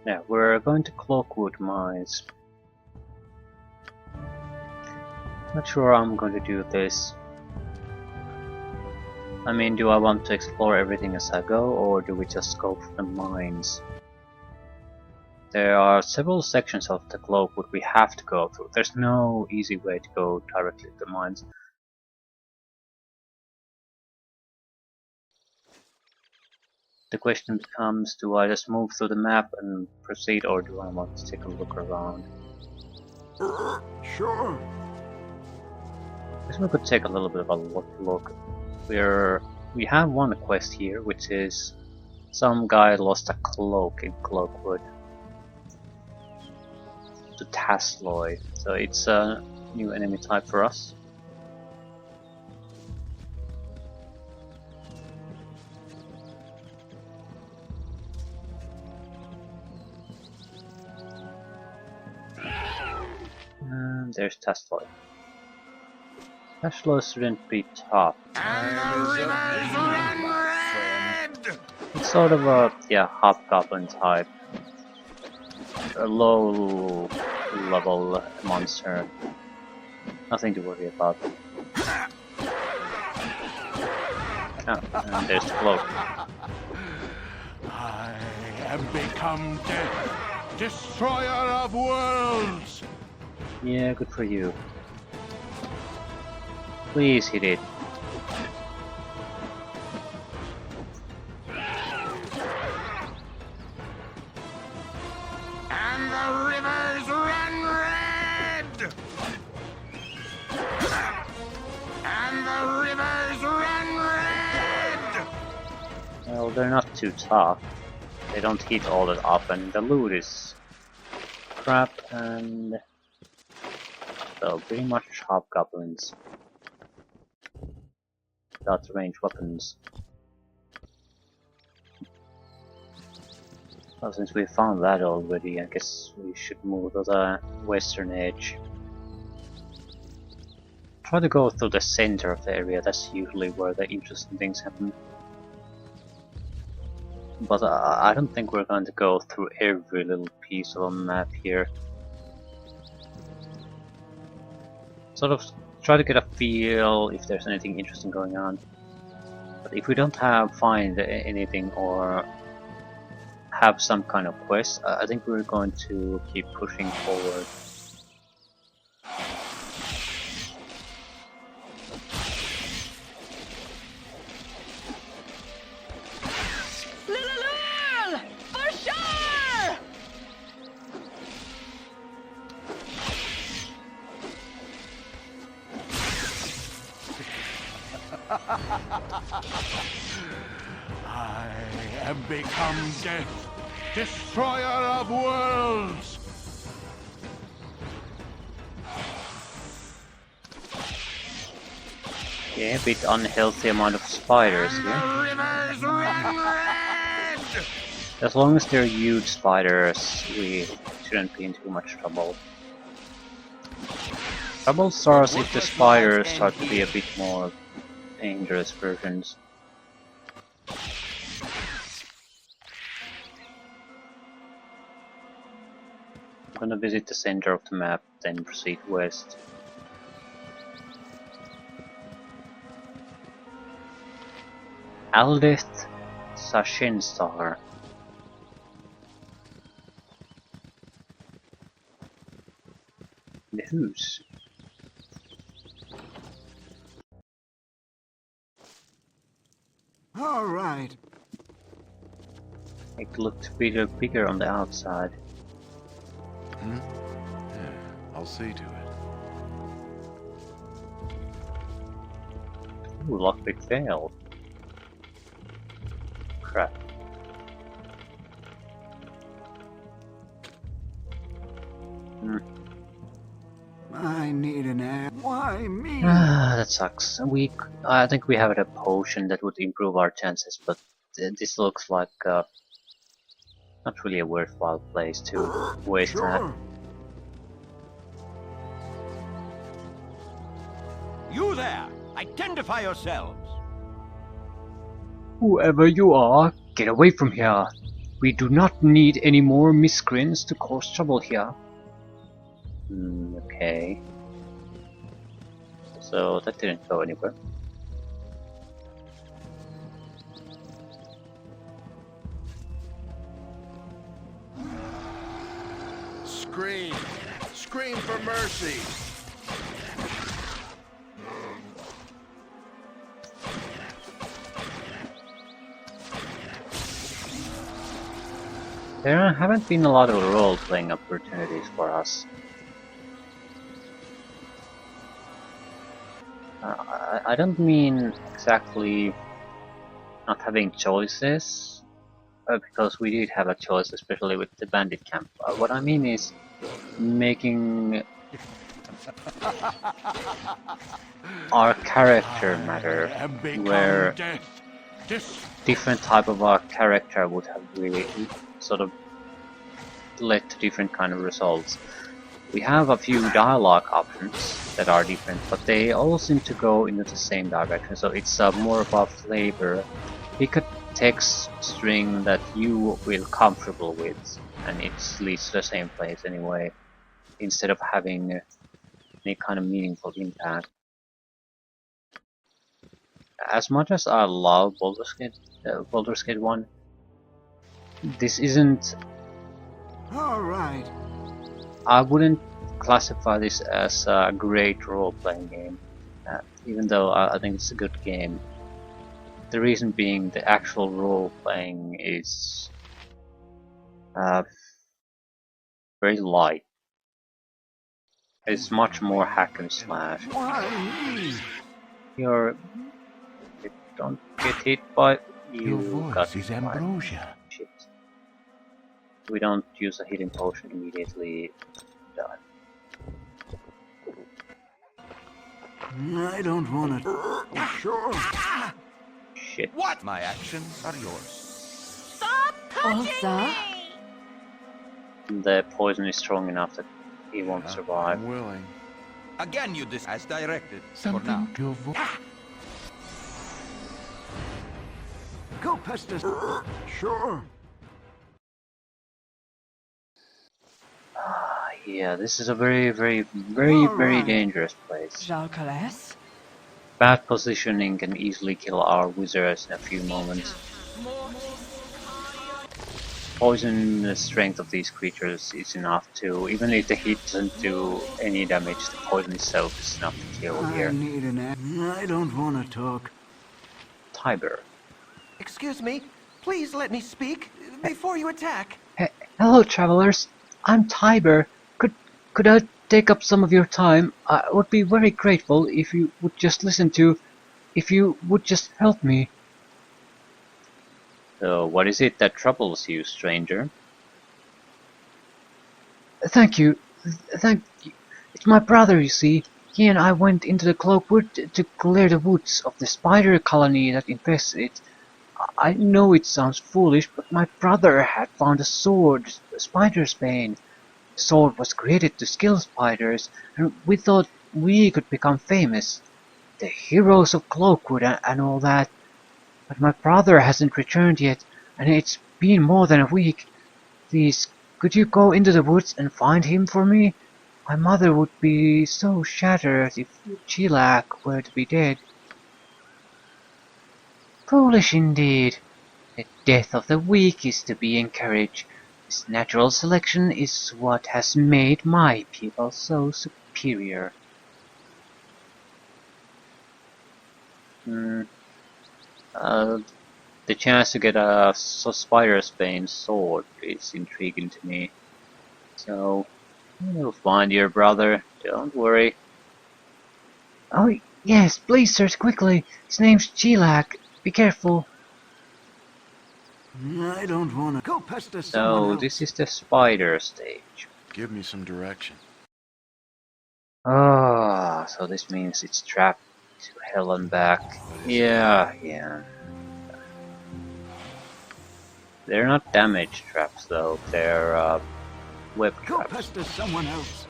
Yeah, we're going to Cloakwood mines. Not sure how I'm going to do this. I mean, do I want to explore everything as I go, or do we just go for the mines? There are several sections of the Cloakwood we have to go through. There's no easy way to go directly to the mines. The question becomes, do I just move through the map and proceed, or do I want to take a look around? Sure. I guess we could take a little bit of a look. We have one quest here, which is some guy lost a cloak in Cloakwood to Tasloy, so it's a new enemy type for us. And there's Tasloy. Tasloy shouldn't be tough. And the rivers run red! It's sort of a, hobgoblin type. A low level monster. Nothing to worry about. Oh, and there's the cloak. I am become death, destroyer of worlds! Yeah, good for you. Please hit it. And the rivers run red! And the rivers run red! Well, they're not too tough. They don't hit all that often. The loot is crap, and so pretty much hobgoblins without range weapons. Well, since we found that already, I guess we should move to the western edge. Try to go through the center of the area, that's usually where the interesting things happen. But I don't think we're going to go through every little piece of a map here. Sort of try to get a feel if there's anything interesting going on. But if we don't find anything or have some kind of quest, I think we're going to keep pushing forward. For sure! I am become death, destroyer of worlds! Yeah, a bit unhealthy amount of spiders And here. the rivers run red! As long as they're huge spiders, we shouldn't be in too much trouble. Trouble starts if the spiders start to be a bit more dangerous versions. I'm gonna visit the center of the map, then proceed west. Aldith Sashinstar. The who's? All right. It looked bigger on the outside. Yeah, I'll see to it. Ooh, lockpick failed. Crap. I need an air. Why me? That sucks. I think we have a potion that would improve our chances, but this looks like not really a worthwhile place to waste that. Sure. You there! Identify yourselves! Whoever you are, get away from here! We do not need any more miscreants to cause trouble here. Okay. So that didn't go anywhere. Scream! Scream for mercy! There haven't been a lot of role-playing opportunities for us. I don't mean exactly not having choices, because we did have a choice, especially with the bandit camp. What I mean is making our character matter, where different type of our character would have really sort of led to different kind of results. We have a few dialogue options that are different, but they all seem to go into the same direction, so it's more about flavor. Pick a text string that you feel comfortable with, and it leads to the same place anyway, instead of having any kind of meaningful impact. As much as I love Baldur's Gate 1, this isn't... Alright. I wouldn't classify this as a great role-playing game, even though I think it's a good game. The reason being the actual role-playing is very light. It's much more hack and slash. You don't get hit by... You got hit by... Shit. We don't use a healing potion immediately. Done. I don't want to. Sure. Shit. What? My actions are yours. Stop touching Elsa? me! The poison is strong enough that he won't survive. I'm willing. Again, you as directed. For now. Go pest us. Sure. Yeah, this is a very dangerous place. Jalcales? Bad positioning can easily kill our wizards in a few moments. Poison, the strength of these creatures is enough to, even if the hit doesn't do any damage, the poison itself is enough to kill I here. need an I don't want to talk. Tiber. Excuse me, please let me speak before you attack. Hello, travelers. I'm Tiber. Could I take up some of your time? I would be very grateful if you would just if you would just help me. So, what is it that troubles you, stranger? Thank you. It's my brother, you see. He and I went into the Cloakwood to clear the woods of the spider colony that infests it. I know it sounds foolish, but my brother had found a sword, Spider's Bane. The sword was created to kill spiders, and we thought we could become famous. The heroes of Cloakwood and all that. But my brother hasn't returned yet, and it's been more than a week. Please, could you go into the woods and find him for me? My mother would be so shattered if Chilak were to be dead. Foolish indeed. The death of the weak is to be encouraged. This natural selection is what has made my people so superior. The chance to get a Spider's Bane sword is intriguing to me. So, you'll find your brother, don't worry. Oh, yes, please search quickly. His name's Chilak. Be careful. I don't want to. Go pest us. So, this is the spider stage. Give me some direction. Ah, so this means it's trapped to hell and back. Yeah. They're not damage traps though, they're web Go traps. pest us someone else.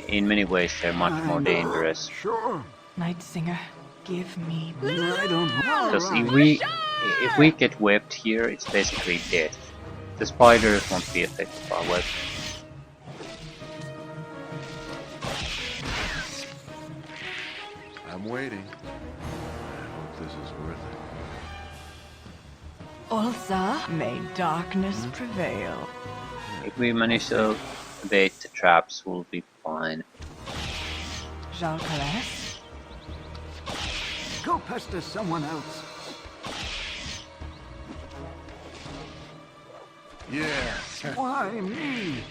In many ways they're much more dangerous. Sure. Night Singer, give me... I don't want. Because if we If we get webbed here, it's basically death. The spiders won't be affected by web. I'm waiting. I hope this is worth it. Ulsa, may darkness prevail. If we manage to evade the traps, we'll be fine. Jalcares, Go pester someone else. Yeah. Why me?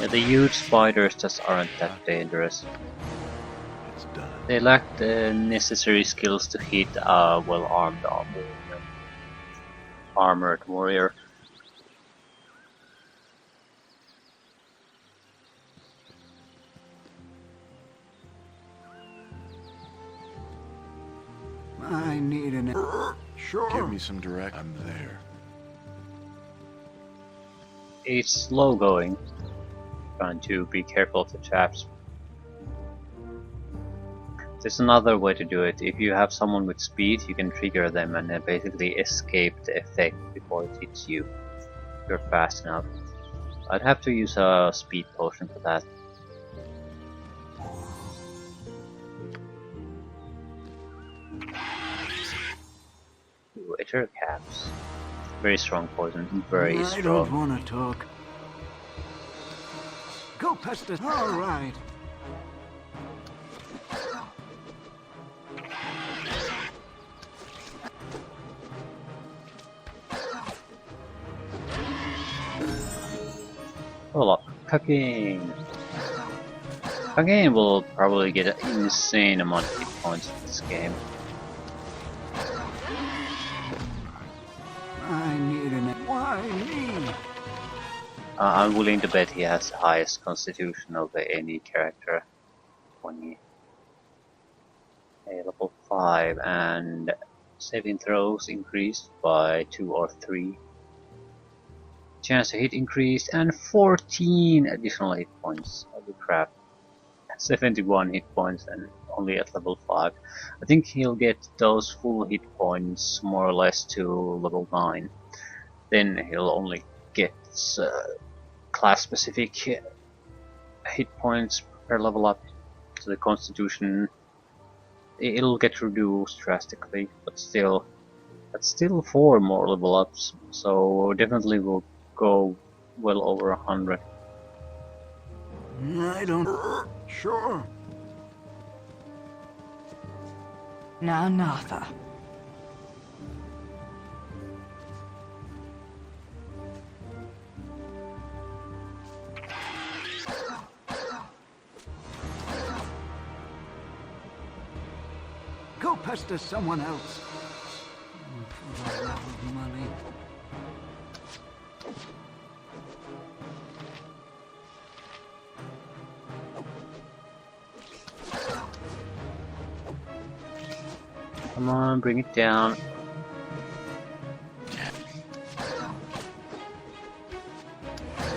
Yeah, the huge spiders just aren't that dangerous. It's done. They lack the necessary skills to hit a well-armed armored warrior. I need an... Sure. Give me some direct. I'm there. It's slow going. Trying to be careful of the traps. There's another way to do it. If you have someone with speed, you can trigger them and then basically escape the effect before it hits you. If you're fast enough. I'd have to use a speed potion for that. Ooh, Ether caps. Very strong poison, very I strong. don't want to talk. Go pester... All right. Hold up, Cooking! Cooking will probably get an insane amount of hit points in this game. I need an... Why me? I'm willing to bet he has the highest constitution of any character. 20. Level 5, and saving throws increased by 2 or 3. Chance to hit increased, and 14 additional hit points. Holy crap. 71 hit points and only at level 5. I think he'll get those full hit points more or less to level 9. Then he'll only get class specific hit points per level up. So the constitution, it'll get reduced drastically, but still, that's still 4 more level ups. So definitely will go well over 100. I don't... Sure. now Natha. Go pester someone else. For the love of money. Come on, bring it down.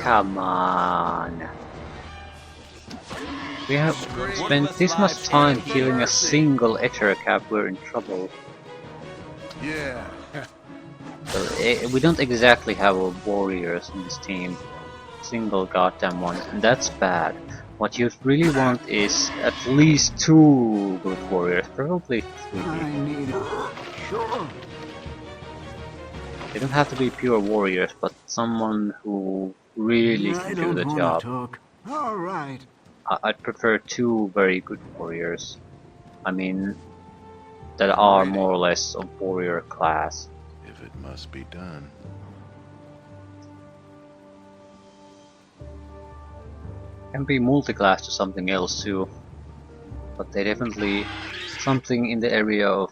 Come on. We have spent this much time killing a single Etcher cap, we're in trouble. Yeah. So, we don't exactly have warriors in this team. Single goddamn one, and that's bad. What you really want is at least 2 good warriors, probably 3. I need it. Sure. They don't have to be pure warriors, but someone who really I can do don't the want job. to talk. All right. I'd prefer 2 very good warriors. I mean, that are more or less of warrior class. If it must be done. Can be multi-class to something else too, but they definitely something in the area of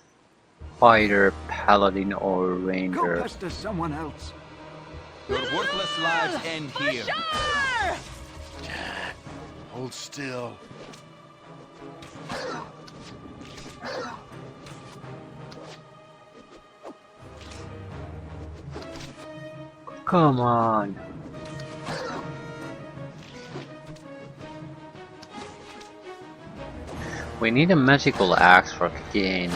fighter, paladin, or Go ranger. pester someone else. Your worthless lives end here. Hold still. Come on. We need a magical axe for Kane.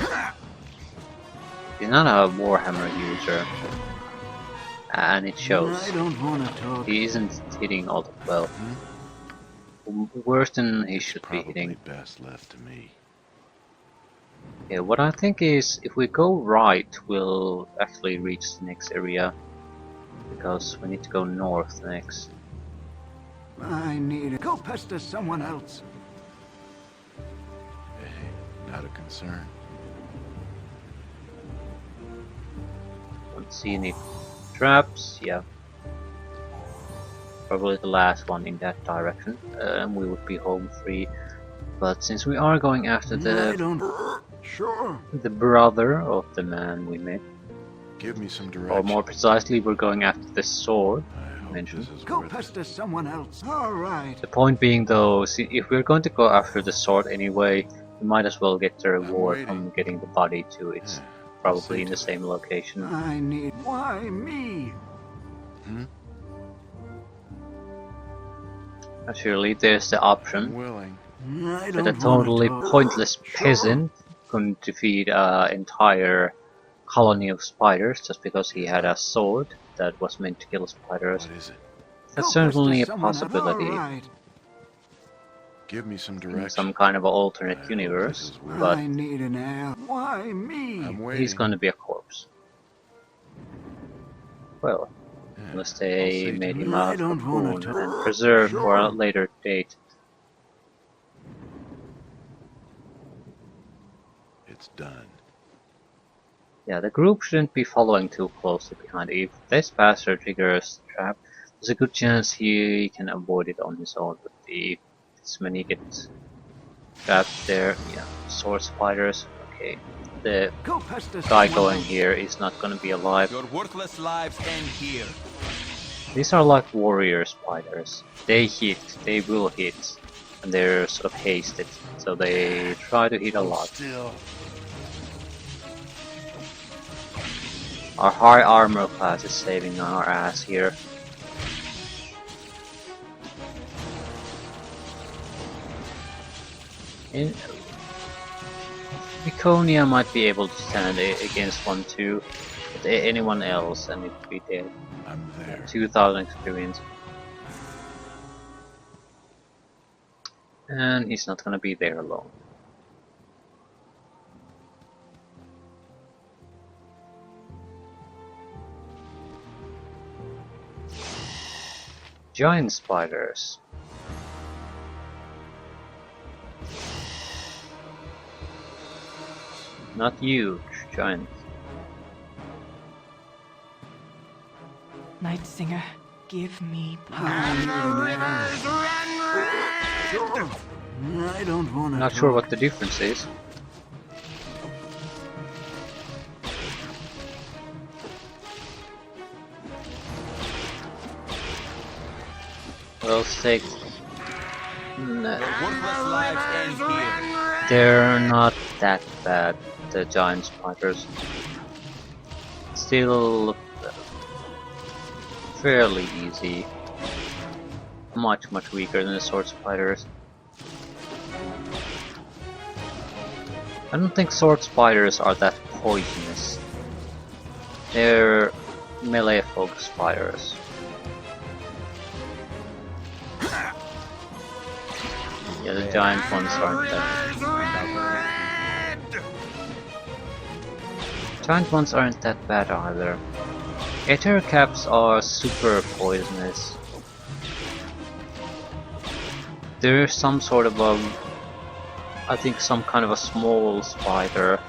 He's not a Warhammer user. And it shows. I don't want to talk. He isn't hitting all that well. Worse than he should be hitting. Probably best left to me. Yeah, what I think is, if we go right, we'll actually reach the next area. Because we need to go north next. I need it. Go pester someone else. Hey, not a concern. Don't see any traps, yeah. Probably the last one in that direction. We would be home free. But since we are going after I don't. Sure. the brother of the man we met, Give me some or direction. more precisely, we're going after the sword I hope mentioned. this is Go worth it. pester someone else. All right. The point being, though, see, if we're going to go after the sword anyway, we might as well get the reward waiting. from getting the body too. It's Yeah, probably see in the to same location. I need. Why me? Surely there's the option I'm willing. I that don't a totally wanna talk. pointless peasant can defeat an entire colony of spiders just because he had a sword that was meant to kill spiders. What is it? That's Go certainly a pester someone else. possibility All right. Give me some in direction. some kind of an alternate I hope universe, this is worth but I need an heir. Why me? I'm waiting. he's going to be a corpse. Well, Yeah, unless I'll they see made to him it. I a don't wanna cocoon talk. and preserved for a Sure. later date. It's done. Yeah, the group shouldn't be following too closely behind. If this bastard triggers the trap, there's a good chance he can avoid it on his own. But if this many get trapped there, yeah, sword spiders, okay. The Go pester guy someone going else. here is not gonna be alive. Your worthless lives end here. These are like warrior spiders. They hit, they will hit, and they're sort of hasted, so they try to hit a lot. Still. Our high armor class is saving our ass here. In Viconia might be able to stand against one too, but anyone else and it would be dead. I'm there. 2000 experience. And he's not gonna be there alone. Giant spiders. Not huge, giant. Night Singer, give me power. Sure. I don't want to. Not sure what the difference is. Well, take. No, Your worthless lives end here. they're not that bad, the giant spiders. Still fairly easy. Much weaker than the sword spiders. I don't think sword spiders are that poisonous. They're melee folk spiders. Yeah, the giant ones aren't that. Giant ones aren't that bad either. Ether caps are super poisonous. There's some sort of a, I think some kind of a small spider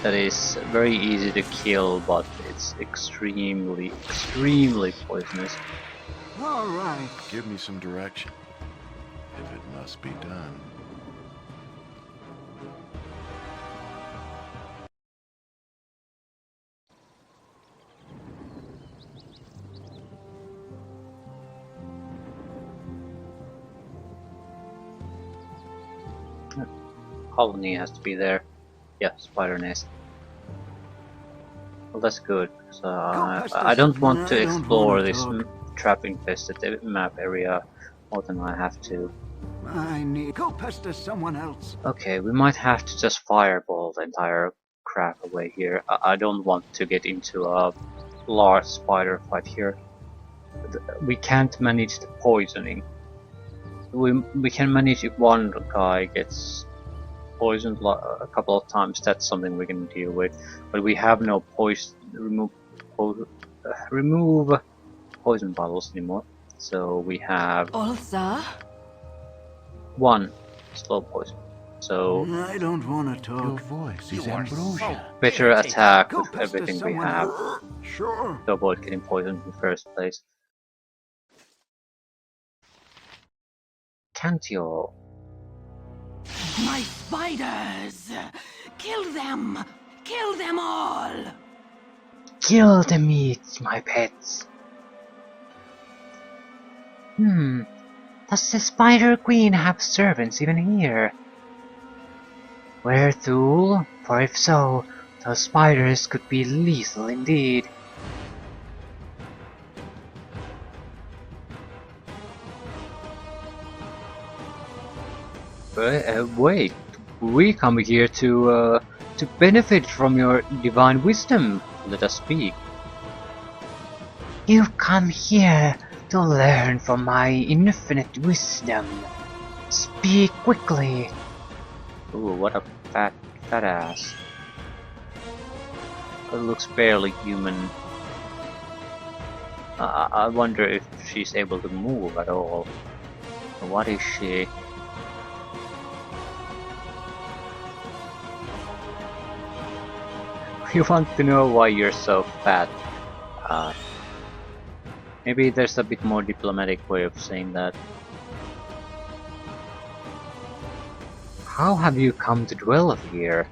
that is very easy to kill, but it's extremely poisonous. All right. Give me some direction. If it must be done. Colony has to be there. Yeah, spider nest. Well, that's good. So I don't want to explore this trap infested map area more than I have to. I need... Go pester someone else. Okay, we might have to just fireball the entire crap away here. I don't want to get into a large spider fight here. We can't manage the poisoning. We can manage if one guy gets poisoned a couple of times. That's something we can deal with. But we have no remove poison bottles anymore. So we have Ulsa? one slow poison. So I don't want to Your talk. voice is ambrosia. better attack Go with pester everything we someone have else. Sure. to avoid getting poisoned in the first place. Can't you? My spiders! Kill them! Kill them all! Kill the meat, my pets. Does the Spider Queen have servants even here? Where Thule? For if so, those spiders could be lethal indeed. Wait, we come here to benefit from your divine wisdom. Let us speak. You've come here to learn from my infinite wisdom. Speak quickly. Ooh, what a fat ass. It looks barely human. I wonder if she's able to move at all. What is she? You want to know why you're so fat? Maybe there's a bit more diplomatic way of saying that. How have you come to dwell here?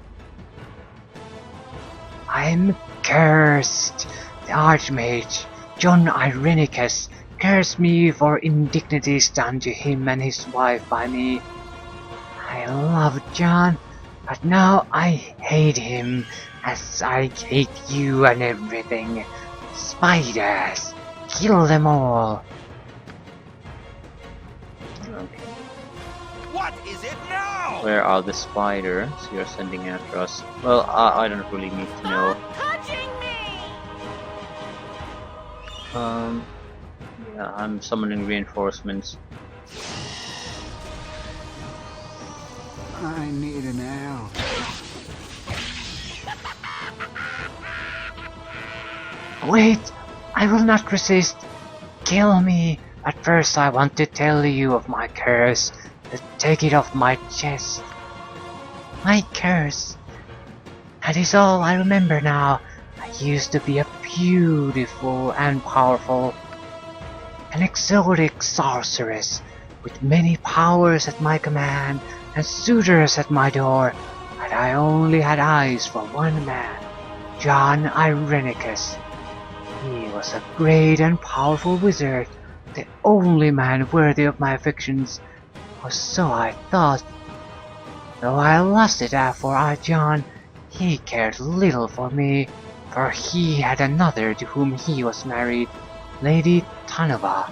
I'm cursed. The Archmage, John Irenicus, cursed me for indignities done to him and his wife by me. I love John, but now I hate him, as I hate you and everything. Spiders! Kill them all! Okay. What is it now? Where are the spiders you're sending after us? Well, I don't really need to know. Touching me! Yeah, I'm summoning reinforcements. I need an L. Wait! I will not resist! Kill me! But first I want to tell you of my curse. Take it off my chest. My curse. That is all I remember now. I used to be a beautiful and powerful, an exotic sorceress with many powers at my command and suitors at my door, but I only had eyes for one man, John Irenicus. He was a great and powerful wizard, the only man worthy of my affections, or so I thought. Though I lusted after our John, he cared little for me, for he had another to whom he was married, Lady Tanova.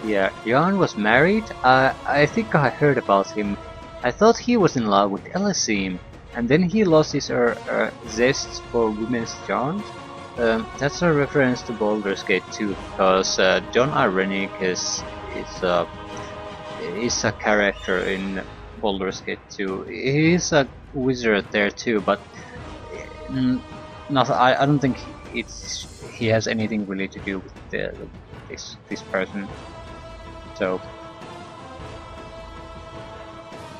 Yeah, Jan was married? I think I heard about him. I thought he was in love with Elysim, and then he lost his zest for women's charms. That's a reference to Baldur's Gate 2, because John Irenicus is a character in Baldur's Gate 2. He's a wizard there too, but I don't think he has anything really to do with this person. So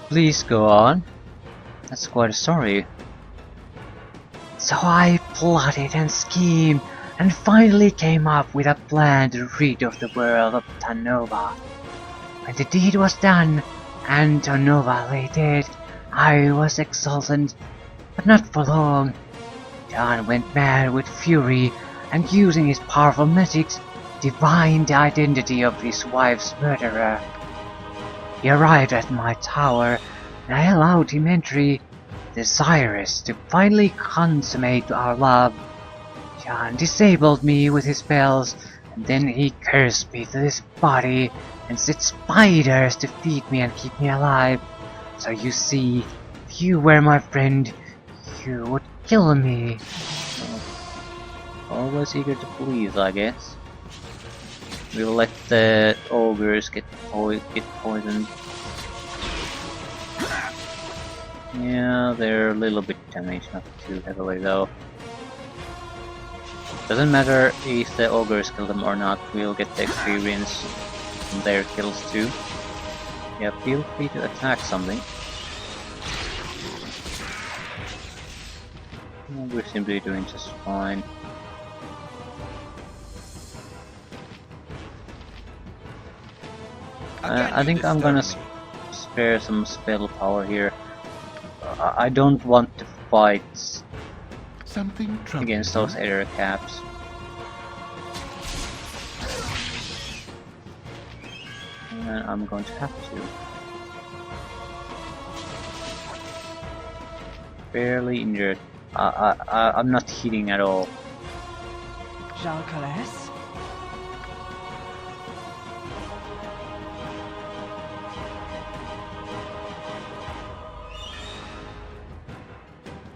please go on. That's quite a story. So I plotted and schemed and finally came up with a plan to rid of the world of Tanova. When the deed was done and Tanova lay dead, I was exultant, but not for long. John went mad with fury and using his powerful magics divined the identity of his wife's murderer. He arrived at my tower and I allowed him entry, desirous to finally consummate our love. John disabled me with his spells, and then he cursed me to this body and set spiders to feed me and keep me alive. So you see, if you were my friend, you would kill me. Always eager to please, I guess. We'll let the ogres get poisoned. Yeah, they're a little bit damaged, not too heavily though. Doesn't matter if the ogres kill them or not, we'll get the experience from their kills too. Yeah, feel free to attack something. We're simply doing just fine. I think I'm gonna spare some spell power here. I don't want to fight Something against those error caps. And I'm going to have to. Barely injured. I'm not hitting at all. Jalcales?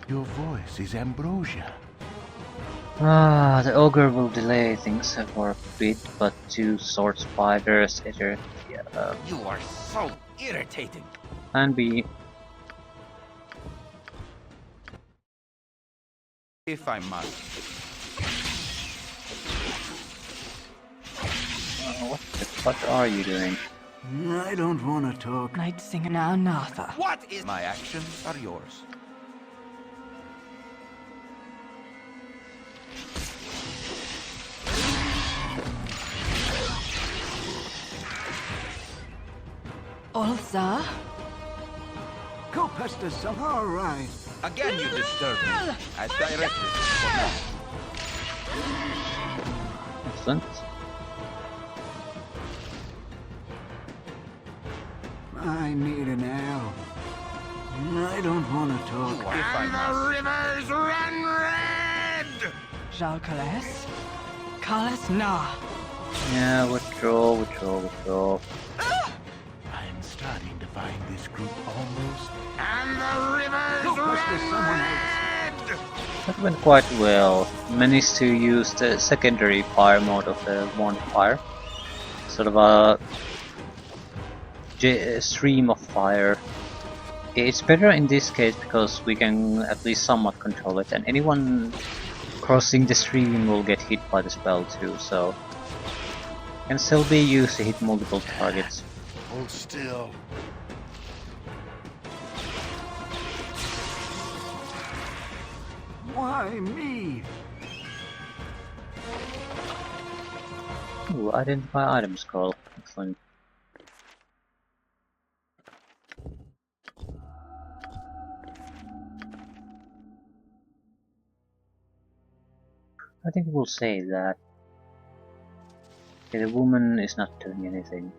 Your voice is ambrosia. Ah, the ogre will delay things for a bit, but two sword spiders, either You are so irritating. plan B. If I must. What are you doing? I don't want to talk. Night singer now, Nartha. What is my actions are yours? Ulza? Go past the sun. All right. Again you disturb me. As directed. For now. Excellent. I need an ale. I don't want to talk. If I must. Rivers run red! Jalcales? Kalas na. Yeah, withdraw. I'm starting to find this group almost. And the rivers Go past the someone red! That went quite well. Managed to use the secondary fire mode of the one fire. Sort of a stream of fire. It's better in this case because we can at least somewhat control it, and anyone crossing the stream will get hit by the spell too, so can still be used to hit multiple targets. Hold still. Why me? Ooh, identify item scroll. Excellent. I think we'll say that. Okay, the woman is not doing anything.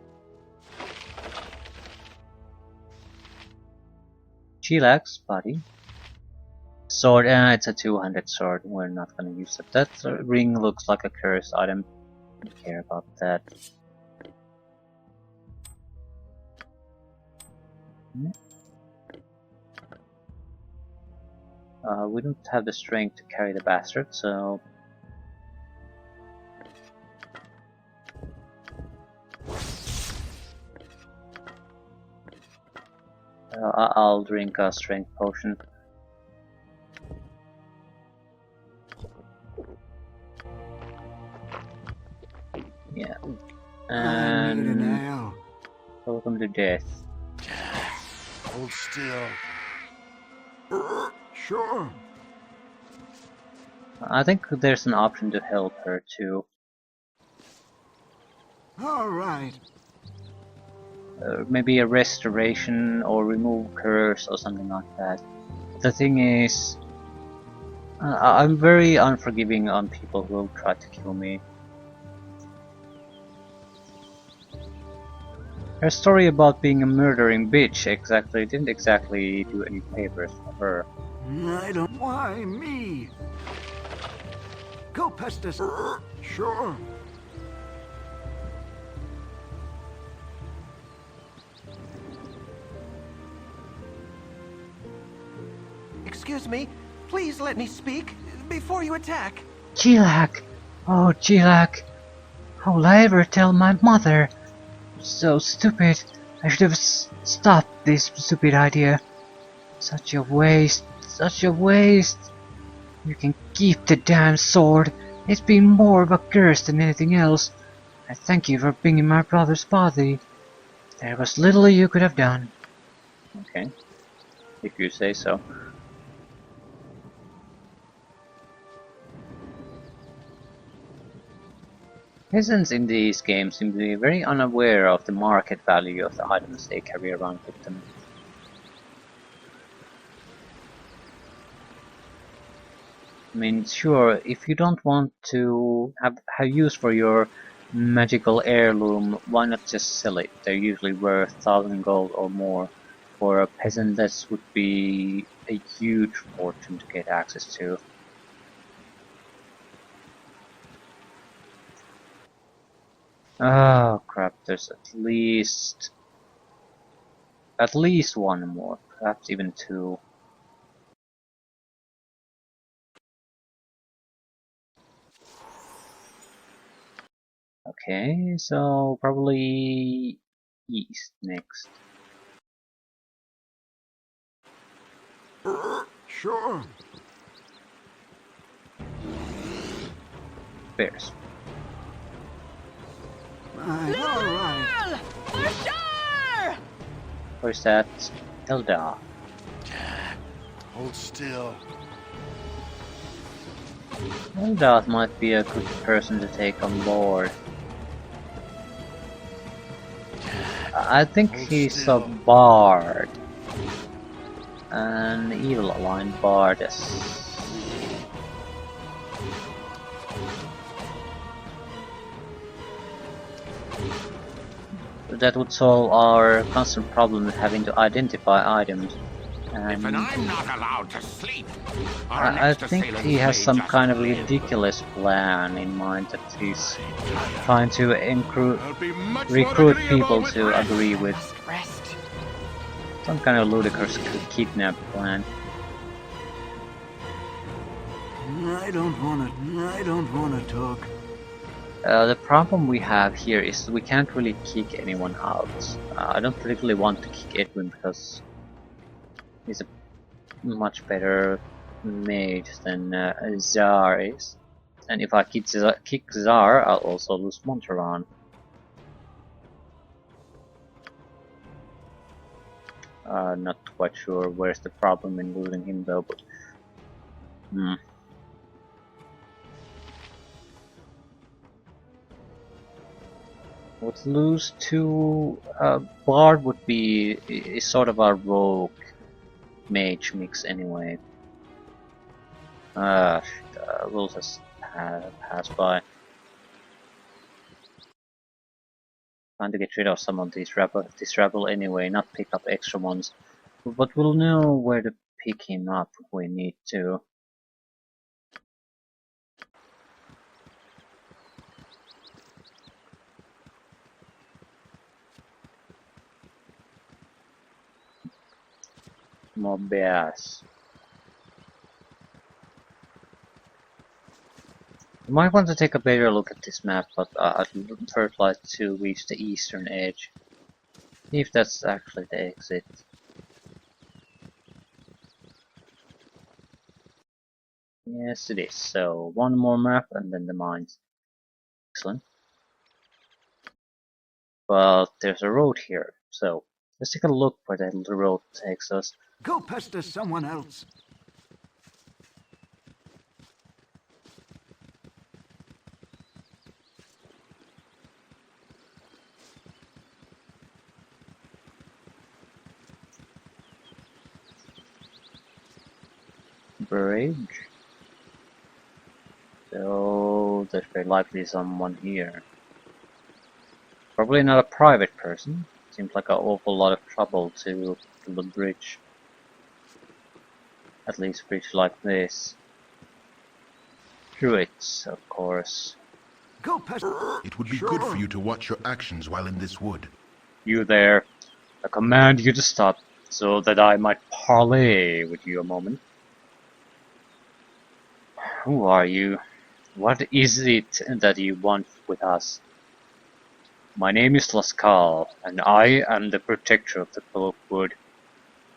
Chillax, body. Sword, it's a 200 sword, we're not gonna use it. That ring looks like a cursed item. Don't care about that. We don't have the strength to carry the bastard, so I'll drink a strength potion. Yeah. I need an And ale. welcome to death. Hold still. Sure. I think there's an option to help her too. All right. Maybe a restoration or remove curse or something like that. The thing is, I'm very unforgiving on people who will try to kill me. Her story about being a murdering bitch didn't exactly do any favors for her. I don't. Why me? Go past this. Sure. Excuse me. Please let me speak before you attack. Gilak! Oh, Gilak! How will I ever tell my mother? So stupid. I should have stopped this stupid idea. Such a waste. Such a waste. You can keep the damn sword. It's been more of a curse than anything else. I thank you for bringing my brother's body. There was little you could have done. Okay, if you say so. Peasants in these games seem to be very unaware of the market value of the items they carry around with them. I mean, sure, if you don't want to have use for your magical heirloom, why not just sell it? They're usually worth 1,000 gold or more. For a peasant, this would be a huge fortune to get access to. Oh crap, there's at least one more, perhaps even two. Okay, so probably east next. Sure. Bears. All right. For sure! Where's that? Eldar. Hold still. Eldar might be a good person to take on board. I think he's a bard. An evil aligned bardess. That would solve our constant problem with having to identify items. If I'm not allowed to sleep, I think he has some kind of ridiculous plan in mind that he's trying to recruit people to agree with. Rest. Some kind of ludicrous kidnap plan. I don't wanna talk. The problem we have here is we can't really kick anyone out. I don't particularly want to kick Edwin because he's a much better mage than Zar is. And if I kick Zar, I'll also lose Monteron. Not quite sure where's the problem in losing him though, but would lose to Bard would be is sort of a rogue mage mix anyway. We'll just pass by. Trying to get rid of some of this rabble anyway, not pick up extra ones. But we'll know where to pick him up if we need to. More bears. You might want to take a better look at this map, but I'd first like to reach the eastern edge. See if that's actually the exit. Yes, it is. So one more map and then the mines. Excellent. But there's a road here, so let's take a look where the road takes us. Go pester someone else. Bridge. So there's very likely someone here. Probably not a private person, Seems like an awful lot of trouble to build a bridge. At least a bridge like this. Druids, of course. Go, pest. It would be good for you to watch your actions while in this wood. You there. I command you to stop, so that I might parley with you a moment. Who are you? What is it that you want with us? My name is Laskal, and I am the protector of the Cloakwood.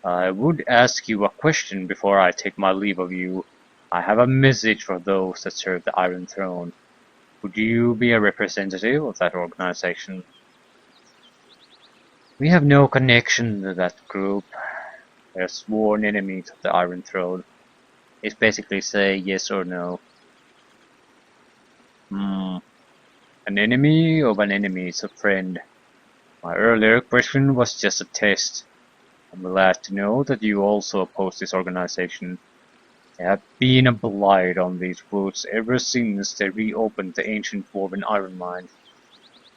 I would ask you a question before I take my leave of you. I have a message for those that serve the Iron Throne. Would you be a representative of that organization? We have no connection to that group. They're sworn enemies of the Iron Throne. It's basically say yes or no. An enemy of an enemy is a friend. My earlier question was just a test. I'm glad to know that you also oppose this organization. They have been a blight on these woods ever since they reopened the ancient Dwarven iron mine.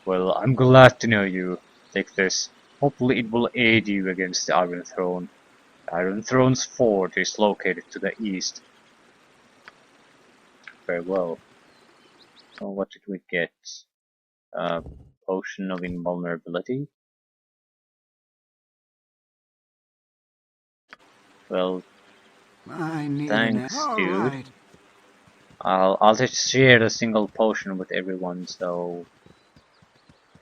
Well, I'm glad to know you. Take this. Hopefully it will aid you against the Iron Throne. The Iron Throne's fort is located to the east. Very well. So what did we get? Potion of invulnerability. Well, I need thanks, All dude. right. I'll just share a single potion with everyone, so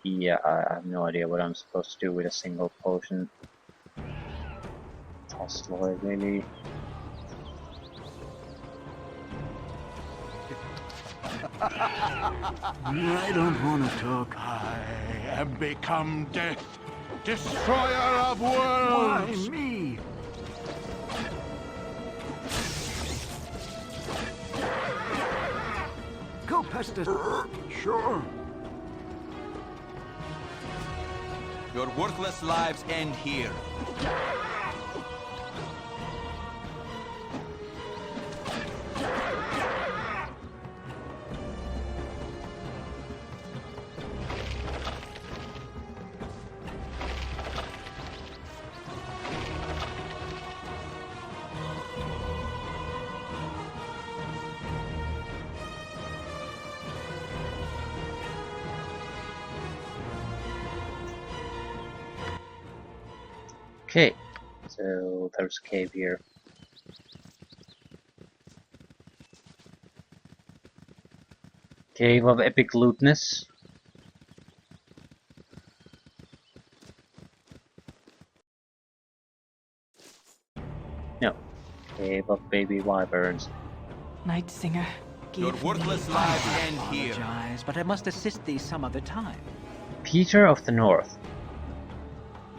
yeah, I have no idea what I'm supposed to do with a single potion. Toss Lord, really. I don't want to talk. I am become death, destroyer of Why worlds. me? Go, Pestis. Sure. Your worthless lives end here. Okay, so there's a cave here. Cave of Epic Lootness. No. Cave of Baby Wyverns. Night Singer, Your give worthless me lives end here. Apologize, but I must assist thee some other time. Peter of the North.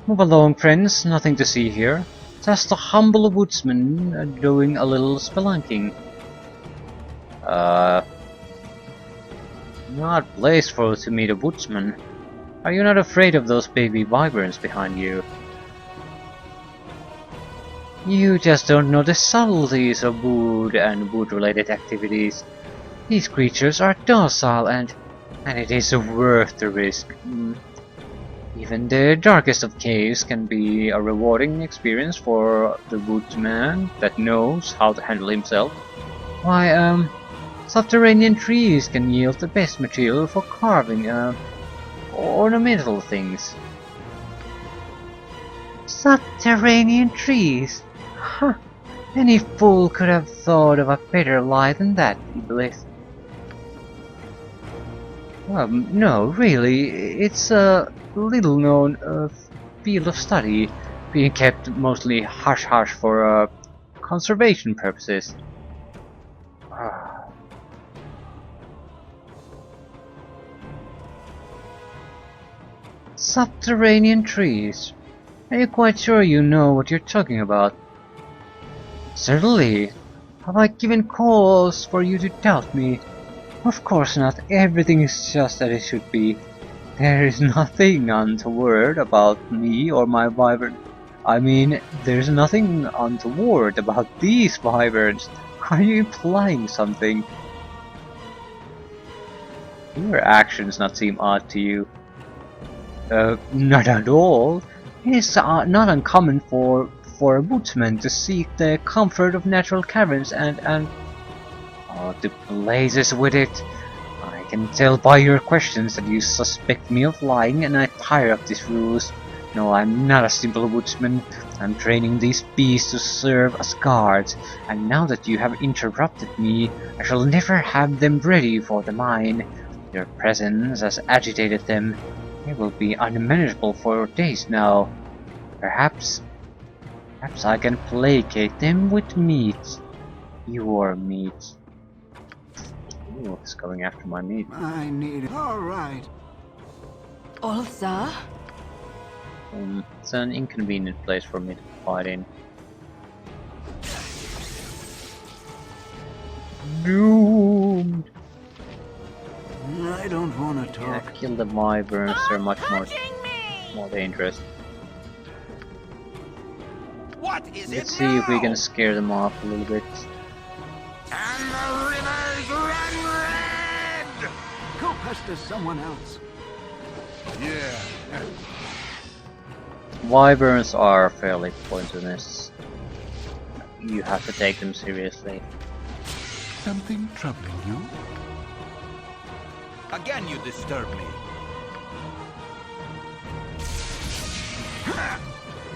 Move along, friends. Nothing to see here. Just a humble woodsman doing a little spelunking. Not blissful to meet a woodsman. Are you not afraid of those baby wyverns behind you? You just don't know the subtleties of wood and wood-related activities. These creatures are docile and it is worth the risk. Even the darkest of caves can be a rewarding experience for the woodsman that knows how to handle himself. Why, subterranean trees can yield the best material for carving, ornamental things. Subterranean trees? Huh. Any fool could have thought of a better lie than that, Iblis. No, really, it's a little-known field of study, being kept mostly hush-hush for conservation purposes. Subterranean trees. Are you quite sure you know what you're talking about? Certainly. Have I given cause for you to doubt me? Of course not. Everything is just as it should be. There is nothing untoward about me or my wyvern. I mean, there's nothing untoward about these wyverns. Are you implying something? Do your actions not seem odd to you? Not at all. It is not uncommon for a woodsman to seek the comfort of natural caverns and oh, to blazes with it. I can tell by your questions that you suspect me of lying, and I tire of this ruse. No, I'm not a simple woodsman. I'm training these beasts to serve as guards, and now that you have interrupted me, I shall never have them ready for the mine. Your presence has agitated them. They will be unmanageable for days now. Perhaps I can placate them with meat. Your meat. Ooh, it's going after my meat. I need it. All right. Ulsa? It's an inconvenient place for me to fight in. Doomed! I don't want to Yeah, talk. kill the wyverns, they're much more dangerous. What is Let's it see if we now? can scare them off a little bit. And the rivers run red! Go pester someone else. Yeah. Wyverns are fairly poisonous. You have to take them seriously. Something troubling you? Again you disturb me.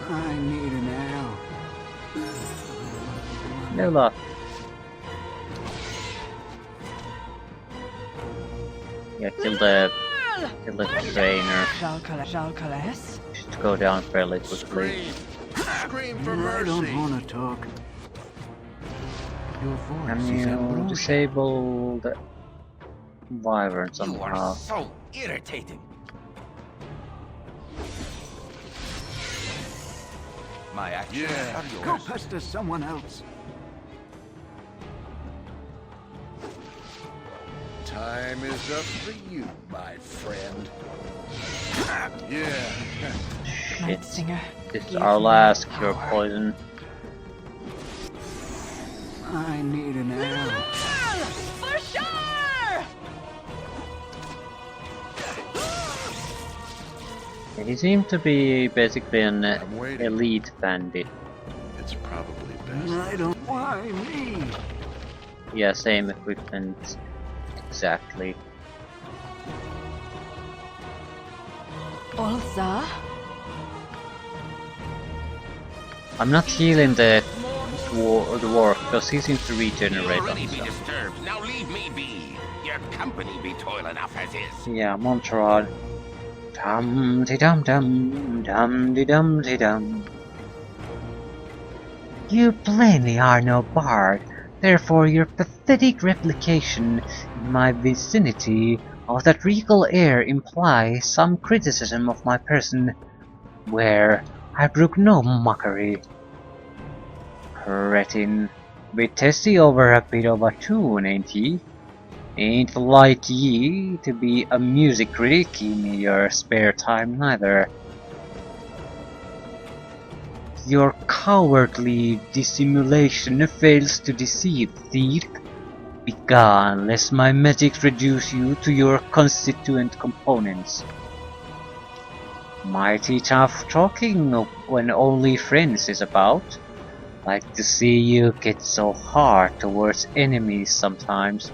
I need an arrow. No luck. Yeah, kill the trainer. Jalcales? Should go down fairly quickly. Scream for I don't mercy. want to talk. Your voice Can is you ambrosia. disable the wyvern You somehow? are so irritating. My actions Yeah. are Go yours. pester someone else. Time is up for you, my friend. Yeah. Shit. Singer. This is our last cure poison. I need an arrow. For sure! He seemed to be basically an I'm waiting. elite bandit. It's probably best. I don't. Why me? Yeah, same equipment. Exactly. Ulsa? I'm not healing the dwarf because he seems to regenerate on Already be himself. disturbed. Now leave me be. Your company be toil enough as is. Yeah, Montrod. Dum de dum dum dum de dum de dum. You plainly are no bard, therefore your pathetic replication in my vicinity of that regal air implies some criticism of my person, where I brook no mockery. Cretin, bit testy over a bit of a tune, ain't he? Ain't like ye to be a music critic in your spare time neither. Your cowardly dissimulation fails to deceive, thief. Begone, lest my magic reduce you to your constituent components. Mighty tough talking when only friends is about. Like to see you get so hard towards enemies sometimes.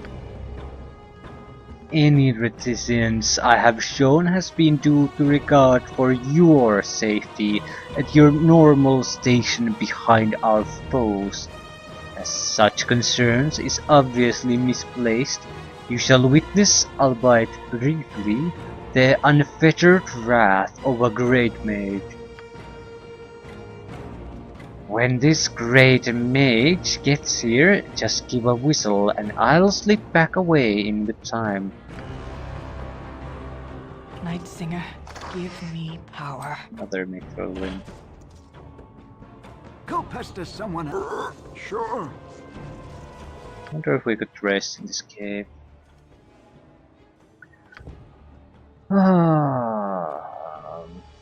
Any reticence I have shown has been due to regard for your safety at your normal station behind our foes. As such concerns is obviously misplaced, you shall witness, albeit briefly, the unfettered wrath of a great mage. When this great mage gets here, just give a whistle and I'll slip back away in good time. Night Singer, give me power. Another mithril win. Go pester someone else. Sure. Wonder if we could rest in this cave.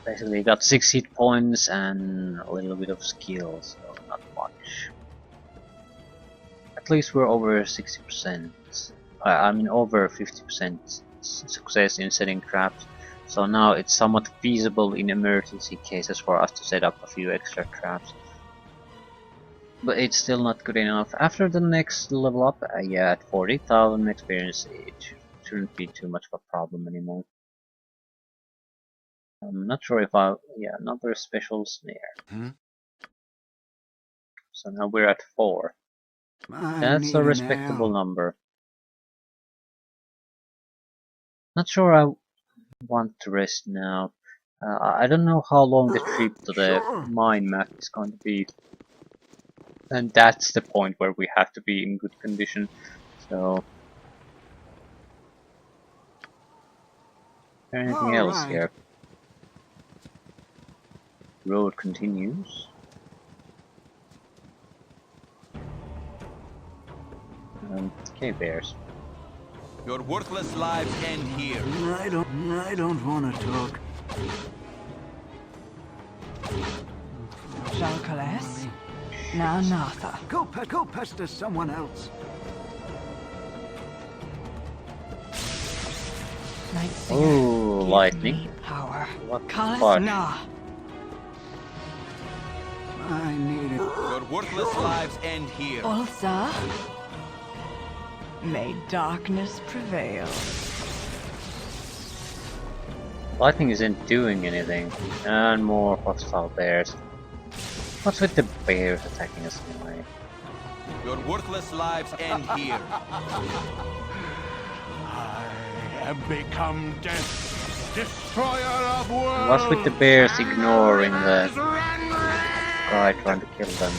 Basically got 6 hit points and a little bit of skill, so not much. At least we're over 60%. I mean over 50% success in setting traps. So now it's somewhat feasible in emergency cases for us to set up a few extra traps. But it's still not good enough. After the next level up, yeah, at 40,000 experience, it shouldn't be too much of a problem anymore. I'm not sure if yeah, another special snare. Hmm? So now we're at 4. I That's need a an respectable L. number. Not sure I want to rest now. I don't know how long the trip to the Sure. mine map is going to be. And that's the point where we have to be in good condition. So, is there anything All else right. here? Road continues. Okay, bears. Your worthless lives end here. I don't want to talk. Jalcales? Now Natha. Go pester someone else. Night Singer, Oh, give lightning. me power. What the Kalas fuck? Na. I need it. Your worthless lives end here. Ulsa. May darkness prevail. Lightning isn't doing anything. And more hostile bears. What's with the bears attacking us anyway? Your worthless lives end here. I have become death, destroyer of worlds. What's with the bears ignoring the Run, guy trying to kill them?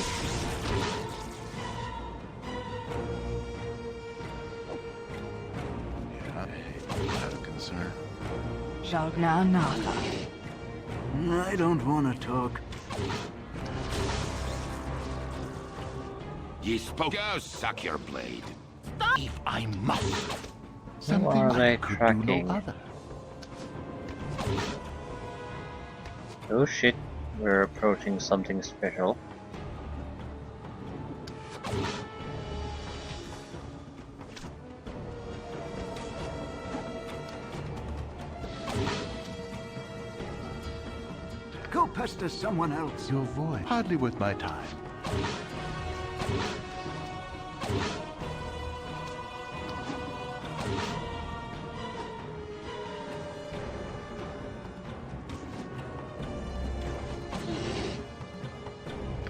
Yeah, I have a concern. Now Natha. I don't want to talk. Ye spoke. Go suck your blade. if I must. Who Something are I they could do tracking? no other. Oh shit, we're approaching something special. Go pester someone else. Your voice hardly worth my time.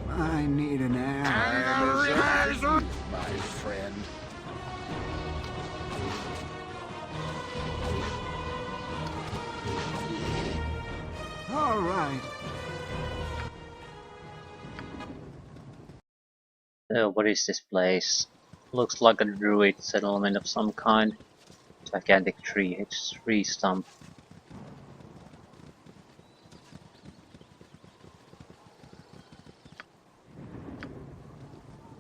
I need an L. My friend. All right. What is this place? Looks like a druid settlement of some kind. Gigantic tree, it's tree stump.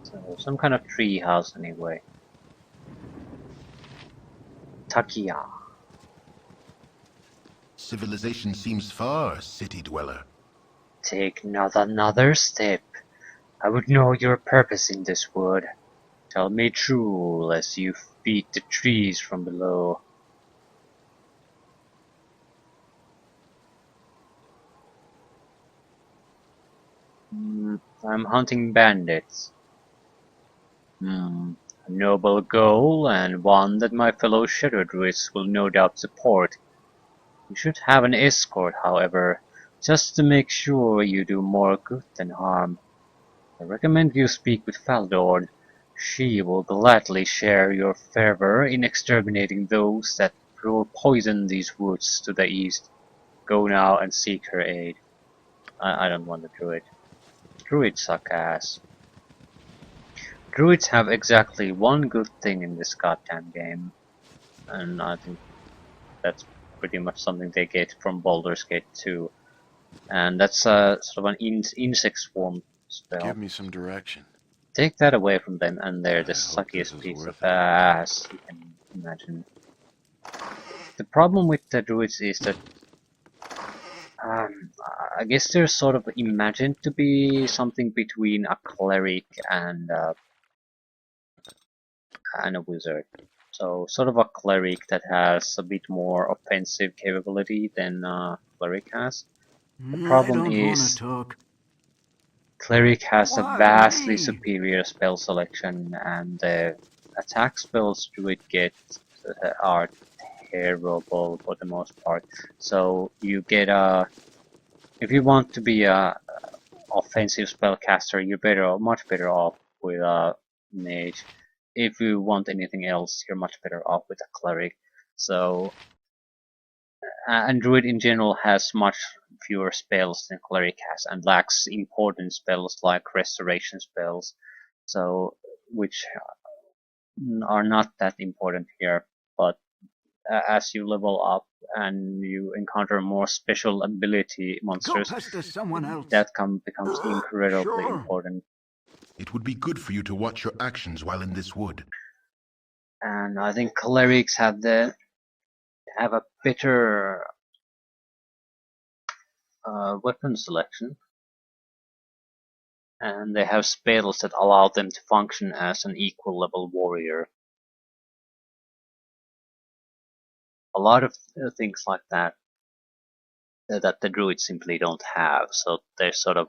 So some kind of tree house anyway. Takia. Civilization seems far, city dweller. Take not another step. I would know your purpose in this wood. Tell me true, lest you feed the trees from below. I'm hunting bandits. A noble goal, and one that my fellow Shadow Druids will no doubt support. You should have an escort, however, just to make sure you do more good than harm. I recommend you speak with Baldur. She will gladly share your fervor in exterminating those that will poison these woods to the east. Go now and seek her aid. I don't want a druid. Druids suck ass. Druids have exactly one good thing in this goddamn game, and I think that's pretty much something they get from Baldur's Gate 2, and that's sort of an insect swarm spell. Give me some direction. Take that away from them, and they're the I hope this suckiest is piece worth of it. ass you can imagine. The problem with the druids is that I guess they're sort of imagined to be something between a cleric and a wizard. So sort of a cleric that has a bit more offensive capability than cleric has. The I problem don't want to is talk. cleric has a Why vastly me? superior spell selection, and the attack spells druid get are terrible for the most part. So you get if you want to be a offensive spellcaster, you're much better off with a mage. If you want anything else, you're much better off with a cleric. So, and druid in general has much fewer spells than cleric has, and lacks important spells like restoration spells. So, which are not that important here, but as you level up and you encounter more special ability Go monsters, pester someone else. that becomes incredibly Sure. important. It would be good for you to watch your actions while in this wood. And I think clerics have a better weapon selection, and they have spells that allow them to function as an equal level warrior. A lot of things like that that the druids simply don't have. So there's sort of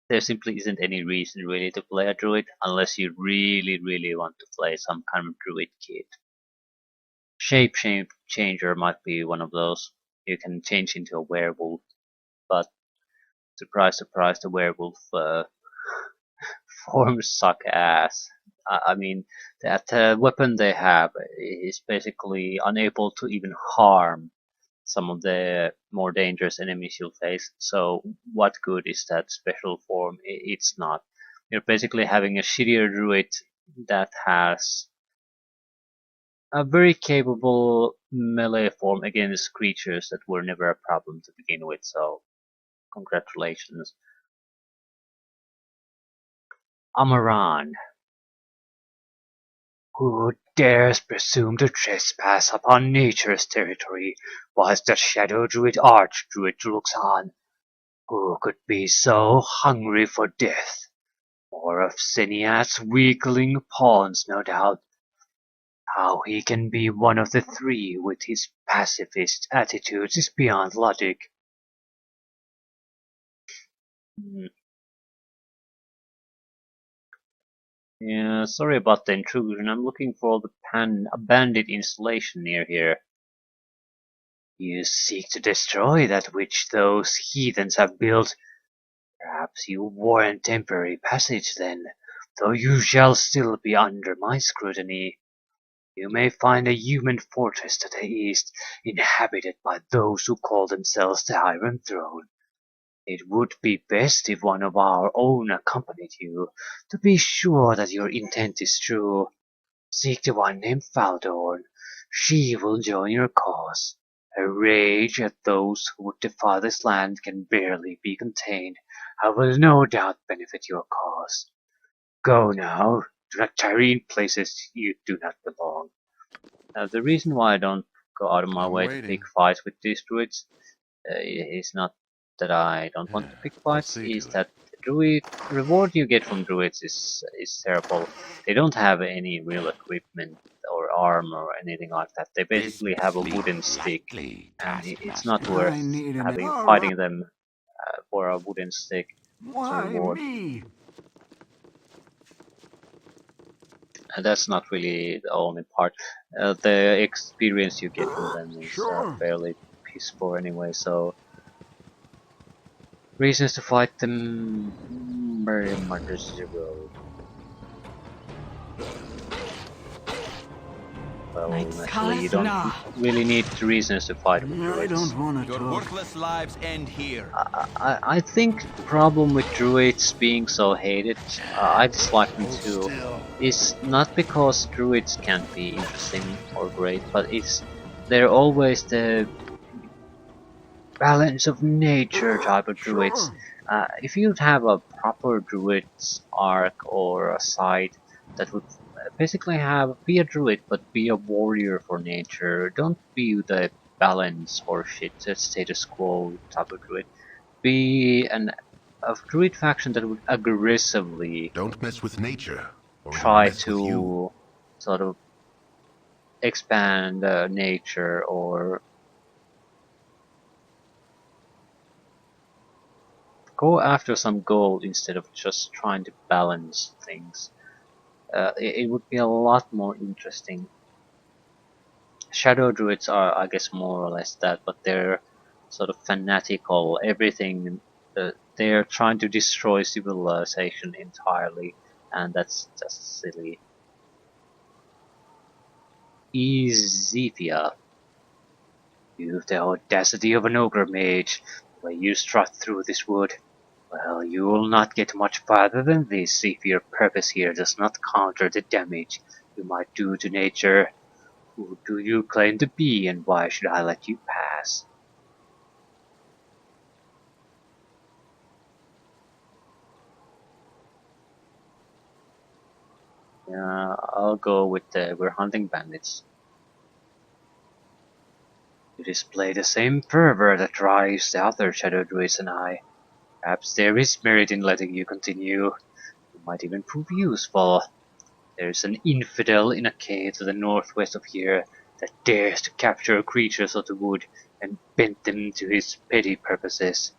there simply isn't any reason really to play a druid unless you really want to play some kind of druid kit. Shape changer might be one of those. You can change into a werewolf, but surprise, surprise, the werewolf forms suck ass. I mean, that weapon they have is basically unable to even harm some of the more dangerous enemies you'll face. So what good is that special form? It's not. You're basically having a shittier druid that has a very capable melee form against creatures that were never a problem to begin with, so congratulations. Amaran. Who dares presume to trespass upon nature's territory whilst the shadow druid archdruid looks on? Who could be so hungry for death? More of Seniat's weakling pawns, no doubt. How he can be one of the three with his pacifist attitudes is beyond logic. Yeah, sorry about the intrusion. I'm looking for the bandit installation near here. You seek to destroy that which those heathens have built. Perhaps you warrant temporary passage then, though you shall still be under my scrutiny. You may find a human fortress to the east, inhabited by those who call themselves the Iron Throne. It would be best if one of our own accompanied you, to be sure that your intent is true. Seek the one named Baldur. She will join your cause. Her rage at those who would defy this land can barely be contained. I will no doubt benefit your cause. Go now, to Nectarine places you do not belong. The reason why I don't go out of my way to pick fights with these druids is not that I don't want to pick fights, is that the druid reward you get from druids is terrible. They don't have any real equipment or armor or anything like that. They basically have a wooden stick, and it's not worth fighting them for a wooden stick as a Why reward. me? And that's not really the only part. The experience you get from them is fairly piss poor anyway, so reasons to fight them very much zero. Well, actually, you don't really need reasons to fight with druids. I don't want to Your talk. worthless lives end here. I think the problem with druids being so hated, I dislike them too, is not because druids can't be interesting or great, but they're always the balance of nature type of druids. If you'd have a proper druid's arc or a side that would basically be a druid but be a warrior for nature, don't be the balance or shit, status quo type of druid. Be a druid faction that would aggressively... Don't mess with nature. or it'll try mess with you. to sort of expand nature or go after some goal instead of just trying to balance things. It would be a lot more interesting. Shadow druids are, I guess, more or less that, but they're sort of fanatical. Everything, they're trying to destroy civilization entirely, and that's just silly. Ezephia, you've the audacity of an ogre mage. The way you strut through this wood, well, you will not get much farther than this if your purpose here does not counter the damage you might do to nature. Who do you claim to be, and why should I let you pass? Yeah, I'll go with we're hunting bandits. You display the same fervor that drives the other shadow druids and I. Perhaps there is merit in letting you continue. You might even prove useful. There's an infidel in a cave to the northwest of here that dares to capture creatures of the wood and bend them to his petty purposes.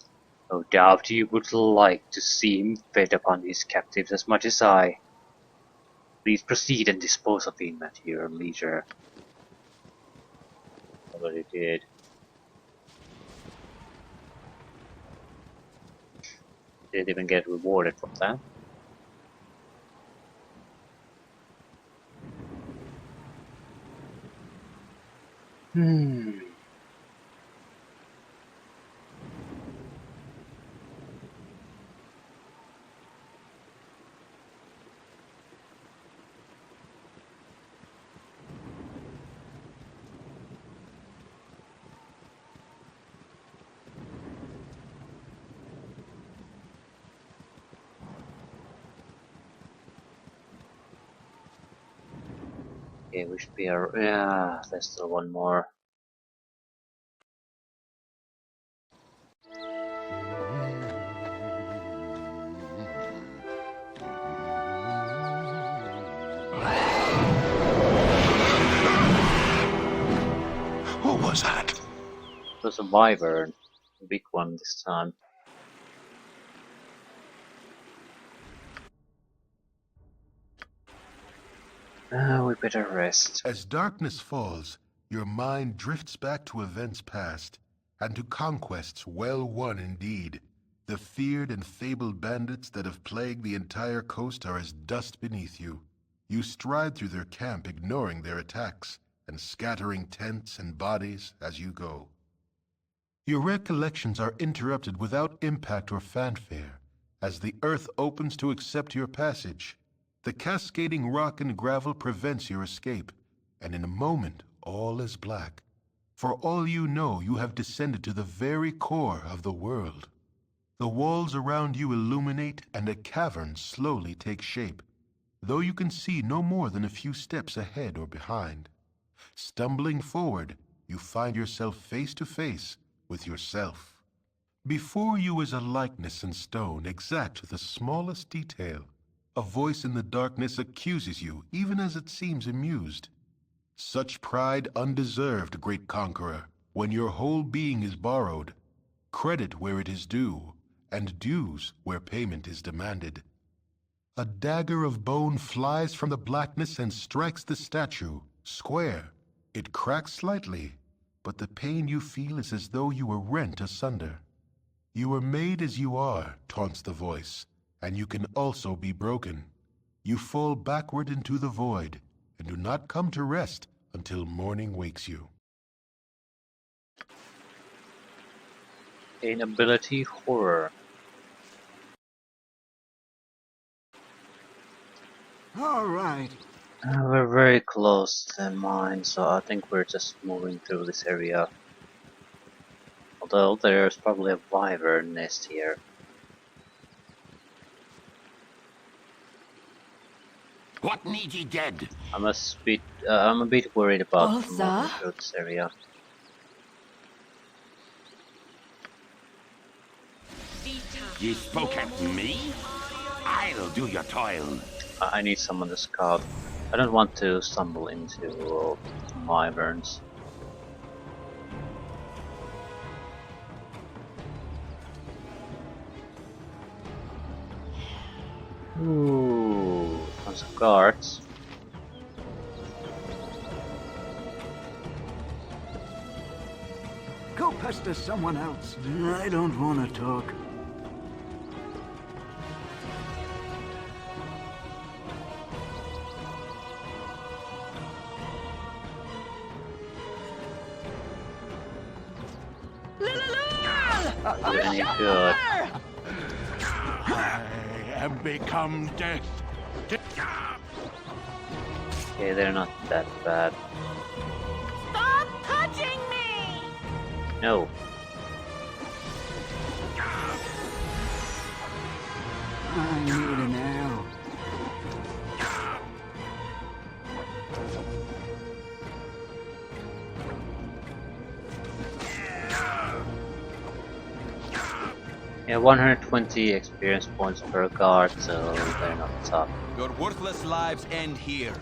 No doubt you would like to see him fed upon his captives as much as I. Please proceed and dispose of him at your leisure. Already did. Didn't even get rewarded for that. Okay, we should be yeah, there's still one more. What was that? It was a wyvern, a big one this time. We better rest. As darkness falls, your mind drifts back to events past, and to conquests well won indeed. The feared and fabled bandits that have plagued the entire coast are as dust beneath you. You stride through their camp, ignoring their attacks, and scattering tents and bodies as you go. Your recollections are interrupted without impact or fanfare, as the earth opens to accept your passage. The cascading rock and gravel prevents your escape, and in a moment all is black. For all you know, you have descended to the very core of the world. The walls around you illuminate, and a cavern slowly takes shape, though you can see no more than a few steps ahead or behind. Stumbling forward, you find yourself face to face with yourself. Before you is a likeness in stone, exact to the smallest detail. A voice in the darkness accuses you, even as it seems amused. Such pride undeserved, great conqueror, when your whole being is borrowed. Credit where it is due, and dues where payment is demanded. A dagger of bone flies from the blackness and strikes the statue, square. It cracks slightly, but the pain you feel is as though you were rent asunder. You were made as you are, taunts the voice, and you can also be broken. You fall backward into the void, and do not come to rest until morning wakes you. Gain ability horror. All right. We're very close to the mine, so I think we're just moving through this area. Although there's probably a wyvern nest here. What need ye dead? I'm a bit worried about Baldur? moving through this area. Ye spoke at me? I'll do your toil. I need someone to scout. I don't want to stumble into wyverns. Ooh, tons of guards. Go pester someone else. I don't want to talk. Is it any good? I am become death. Okay, they're not that bad. Stop touching me! No. I need an arrow. Yeah, 120 experience points per guard, so they're not top. Your worthless lives end here.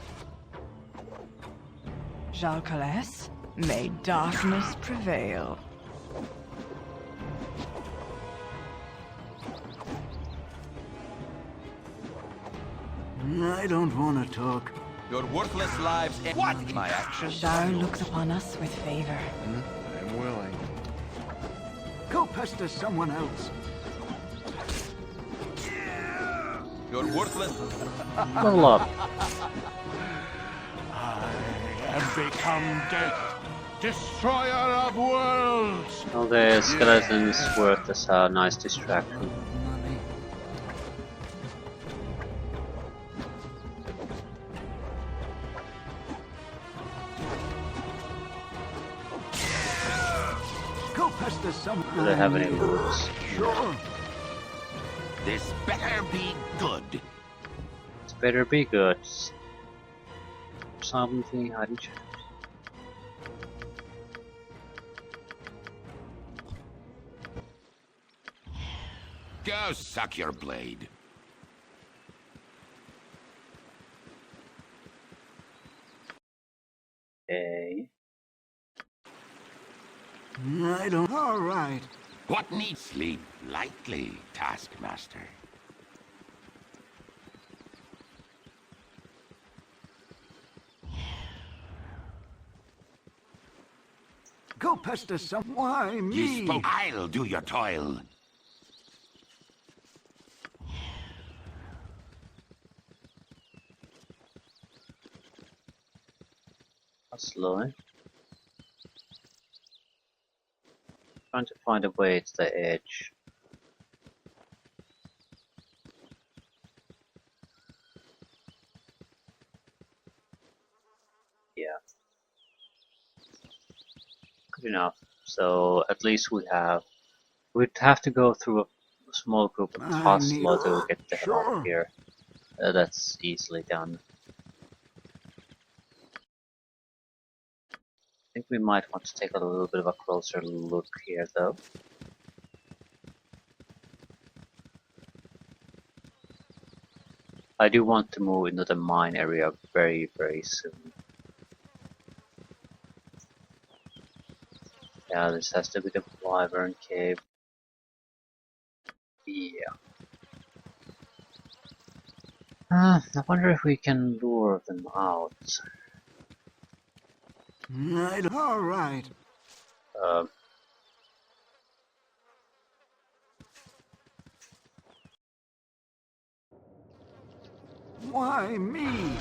Jalcales, may darkness prevail. I don't want to talk. Your worthless lives end. What? My actions. Shar looks upon us with favor. I'm willing. Go pester someone else. Your worthless. Level up. I am become death. Destroyer of worlds. All the skeletons worth as a nice distraction. Money. Go pester someone. Do they have any loots? Sure. This better be good. It better be good. Something I didn't. Go suck your blade. Okay. I don't. All right. What needs sleep lightly, Taskmaster? Go pester some. Why me? You spoke. I'll do your toil. That's slow. Trying to find a way to the edge. Yeah. Good enough. So at least we'd have to go through a small group of Tosla to get the hell out of here. That's easily done. I think we might want to take a little bit of a closer look here though. I do want to move into the mine area very, very soon. Yeah, this has to be the Wyvern Cave. Yeah. I wonder if we can lure them out. All right. Why me?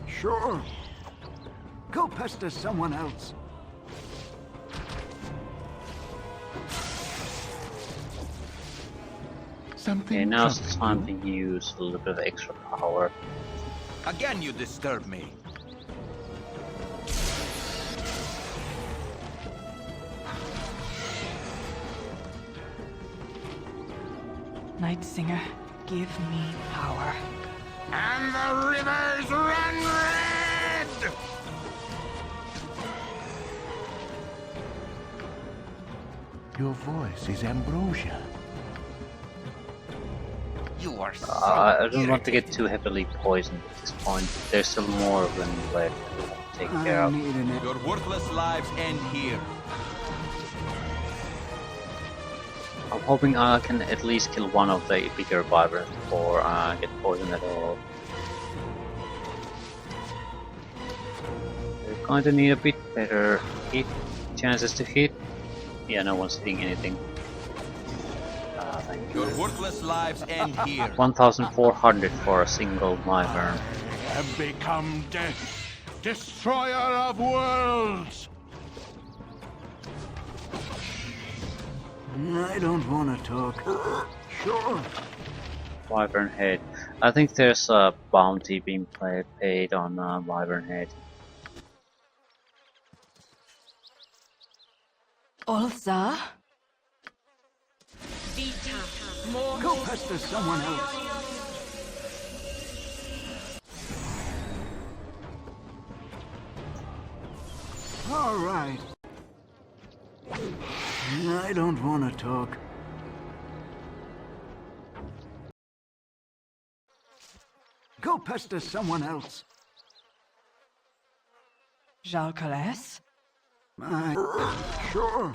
Sure. Go pester someone else. Something. Okay, now's the troubling time you? to use a little bit of extra power. Again, you disturb me. Night Singer, give me power. And the rivers run red! Your voice is ambrosia. You are so I don't want to get irritating. too heavily poisoned at this point. There's still more of them left to take care I of. need an Your worthless lives end here. I'm hoping I can at least kill one of the bigger wyverns before I get poisoned at all. We're going to need a bit better hit chances to hit. Yeah, no one's hitting anything. Thank you. Your worthless lives end here. 1,400 for a single wyvern. Have become death, destroyer of worlds. I don't want to talk. Sure. Wyvern head. I think there's a bounty being paid on wyvern head. Ulsa? Go pester someone else. All right. I don't want to talk. Go pester someone else. Jalcales? Sure.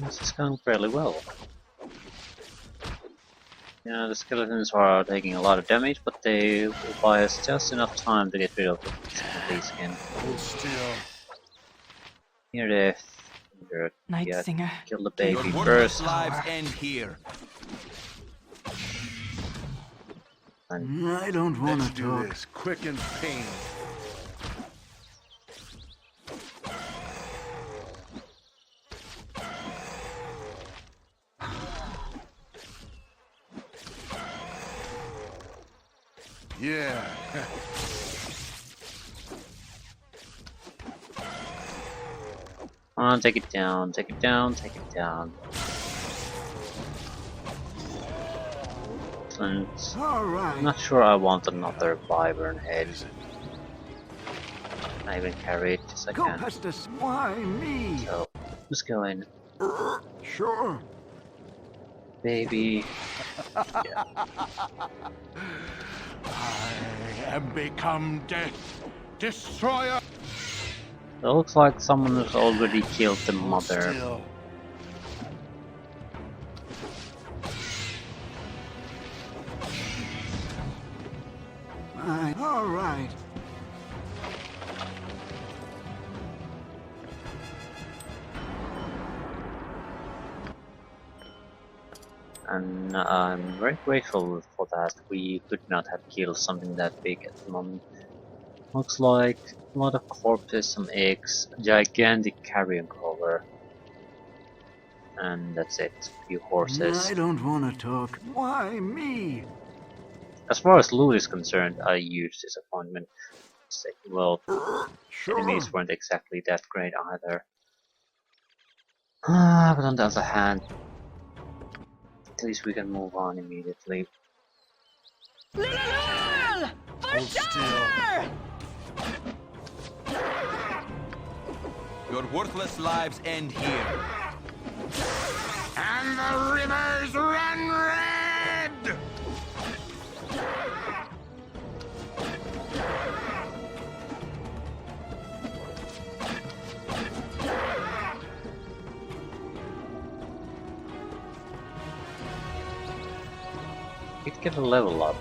This is going fairly well. Yeah, the skeletons are taking a lot of damage, but they will buy us just enough time to get rid of these again. Hold still. Near death. Night Yeah, Singer. kill the Your baby worthless first. lives end here. And I don't want Let's to do talk. this quick and pain. Yeah. come on, take it down, take it down, take it down. And All I'm right. not sure I want another wyvern head. I even carry it as I Go can. pester. Why me? So, let's go in. Sure. Baby. I have become death, destroyer. It looks like someone has already killed the Hold mother. still. All right. And I'm very grateful for that. We could not have killed something that big at the moment. Looks like a lot of corpses, some eggs, a gigantic carrion crawler. And that's it. A few horses. I don't want to talk. Why me? As far as loot is concerned, I used disappointment. Well, enemies weren't exactly that great either. But on the other hand, at least we can move on immediately. Hold still. Your worthless lives end here. And the rivers run red! It get a level up.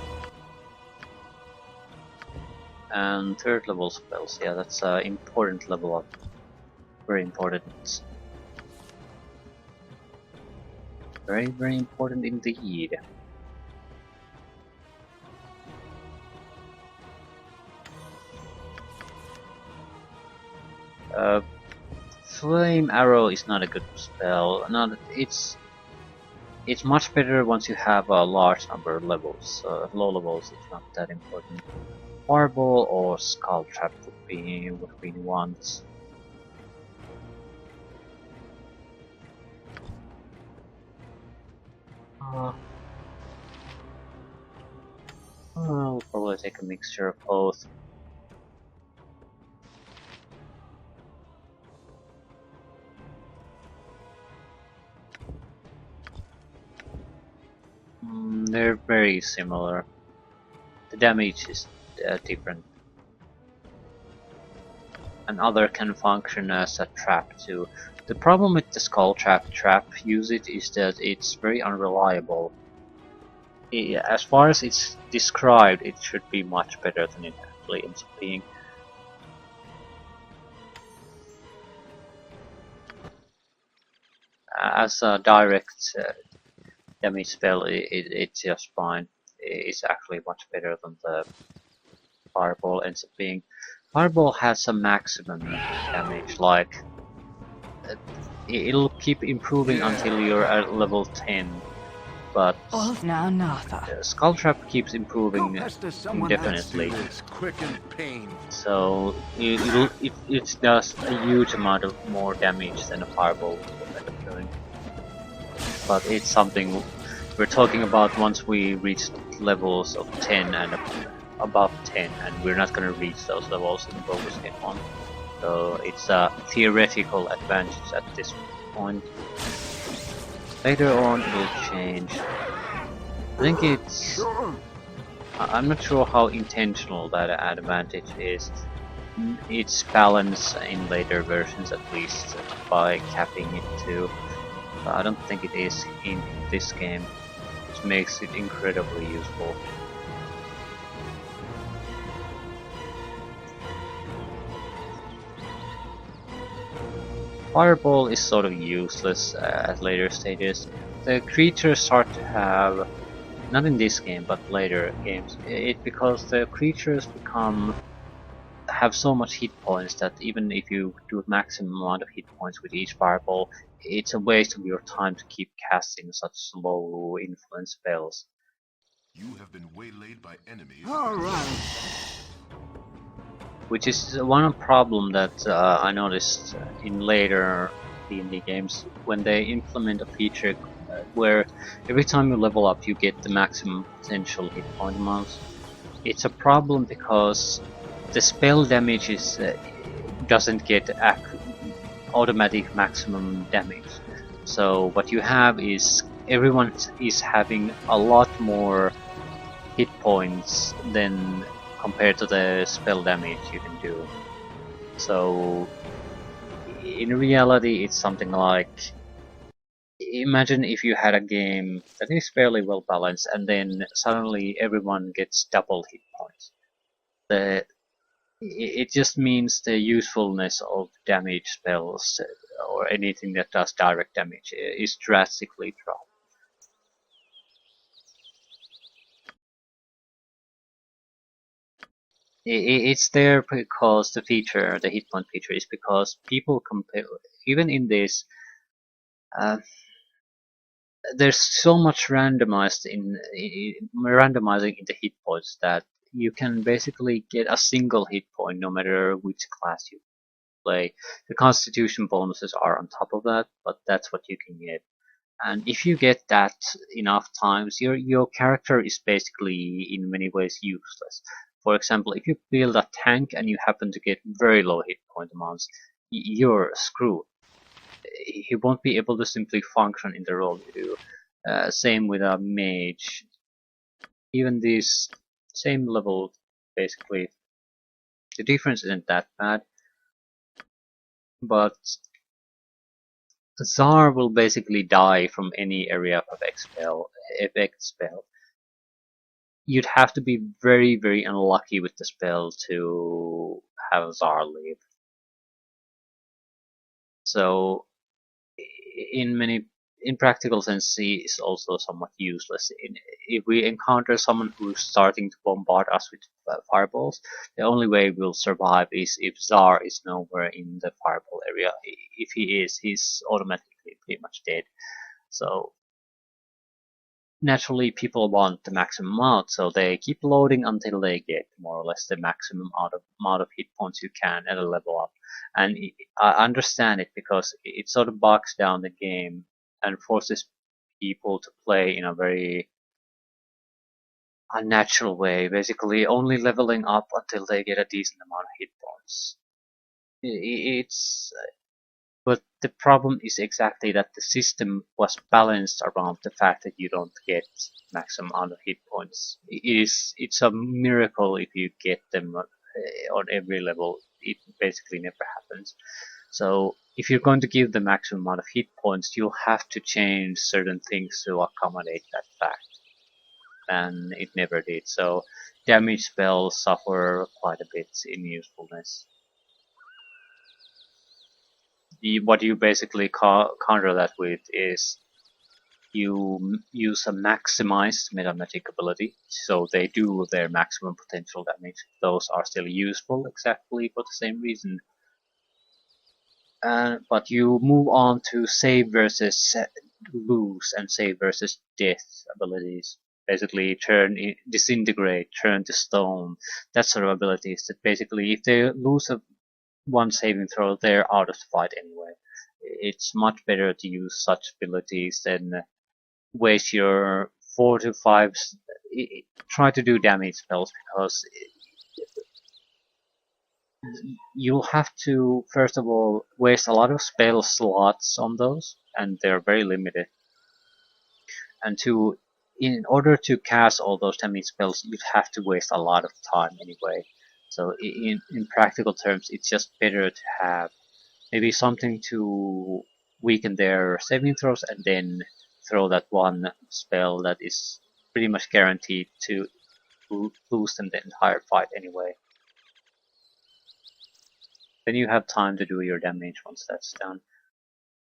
And third level spells, yeah, that's an important level up. Very important. Very, very important indeed. Flame arrow is not a good spell. It's much better once you have a large number of levels. Low levels, it's not that important. Fireball or skull trap would be what we want. I'll probably take a mixture of both. They're very similar. The damage is different. And other can function as a trap too. The problem with the skull trap usage is that it's very unreliable. As far as it's described, it should be much better than it actually ends up being. As a direct damage spell, it's just fine. It's actually much better than the Fireball ends up being. Fireball has a maximum damage, like it'll keep improving until you're at level 10, but now Natha. Skull Trap keeps improving indefinitely. It's quick and pain. So it does a huge amount of more damage than a Fireball will end up doing. But it's something we're talking about once we reach levels of 10 and above 10, and we're not going to reach those levels in Baldur's Gate 1. So it's a theoretical advantage at this point. Later on it will change. I think it's... I'm not sure how intentional that advantage is. It's balanced in later versions at least by capping it too. But I don't think it is in this game, which makes it incredibly useful. Fireball is sort of useless at later stages. The creatures start to have, not in this game but later games, because the creatures have so much hit points that even if you do a maximum amount of hit points with each fireball, it's a waste of your time to keep casting such low influence spells. You have been waylaid by enemies. All right. Which is one problem that I noticed in later D&D games, when they implement a feature where every time you level up you get the maximum potential hit point amounts. It's a problem because the spell damage doesn't get automatic maximum damage. So what you have is everyone is having a lot more hit points than compared to the spell damage you can do. So in reality it's something like, imagine if you had a game that is fairly well balanced and then suddenly everyone gets double hit points. It just means the usefulness of damage spells or anything that does direct damage is drastically dropped. It's there because the hit point feature is because people compare, even in this, there's so much randomizing in the hit points that you can basically get a single hit point no matter which class you play. The constitution bonuses are on top of that, but that's what you can get. And if you get that enough times, your character is basically in many ways useless. For example, if you build a tank and you happen to get very low hit point amounts, you're screwed. He won't be able to simply function in the role you do. Same with a mage. Even this same level, basically, the difference isn't that bad. But Tsar will basically die from any area of effect spell. You'd have to be very, very unlucky with the spell to have Tsar live. So, in practical sense, he is also somewhat useless. If we encounter someone who's starting to bombard us with fireballs, the only way we'll survive is if Tsar is nowhere in the fireball area. If he is, he's automatically pretty much dead. So naturally people want the maximum amount, so they keep loading until they get more or less the maximum amount of hit points you can at a level up. And I understand it because it sort of bogs down the game and forces people to play in a very unnatural way, basically only leveling up until they get a decent amount of hit points. It's But the problem is exactly that the system was balanced around the fact that you don't get maximum amount of hit points. It's a miracle if you get them on every level. It basically never happens. So if you're going to give the maximum amount of hit points, you'll have to change certain things to accommodate that fact. And it never did. So damage spells suffer quite a bit in usefulness. What you basically counter that with is you use a maximized metamagic ability, so they do their maximum potential damage. Those are still useful exactly for the same reason. But you move on to save versus lose and save versus death abilities. Basically disintegrate, turn to stone, that sort of abilities that basically if they lose one saving throw, they're out of the fight anyway. It's much better to use such abilities than waste your 4 to 5. Try to do damage spells, because you'll have to first of all waste a lot of spell slots on those, and they're very limited. And in order to cast all those damage spells, you'd have to waste a lot of time anyway. So in practical terms, it's just better to have maybe something to weaken their saving throws and then throw that one spell that is pretty much guaranteed to boost them the entire fight anyway. Then you have time to do your damage once that's done.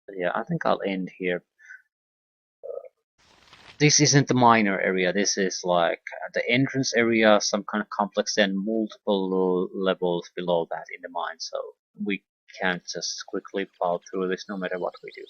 But yeah, I think I'll end here. This isn't the minor area, this is like the entrance area, some kind of complex, then multiple levels below that in the mine, so we can't just quickly plow through this no matter what we do.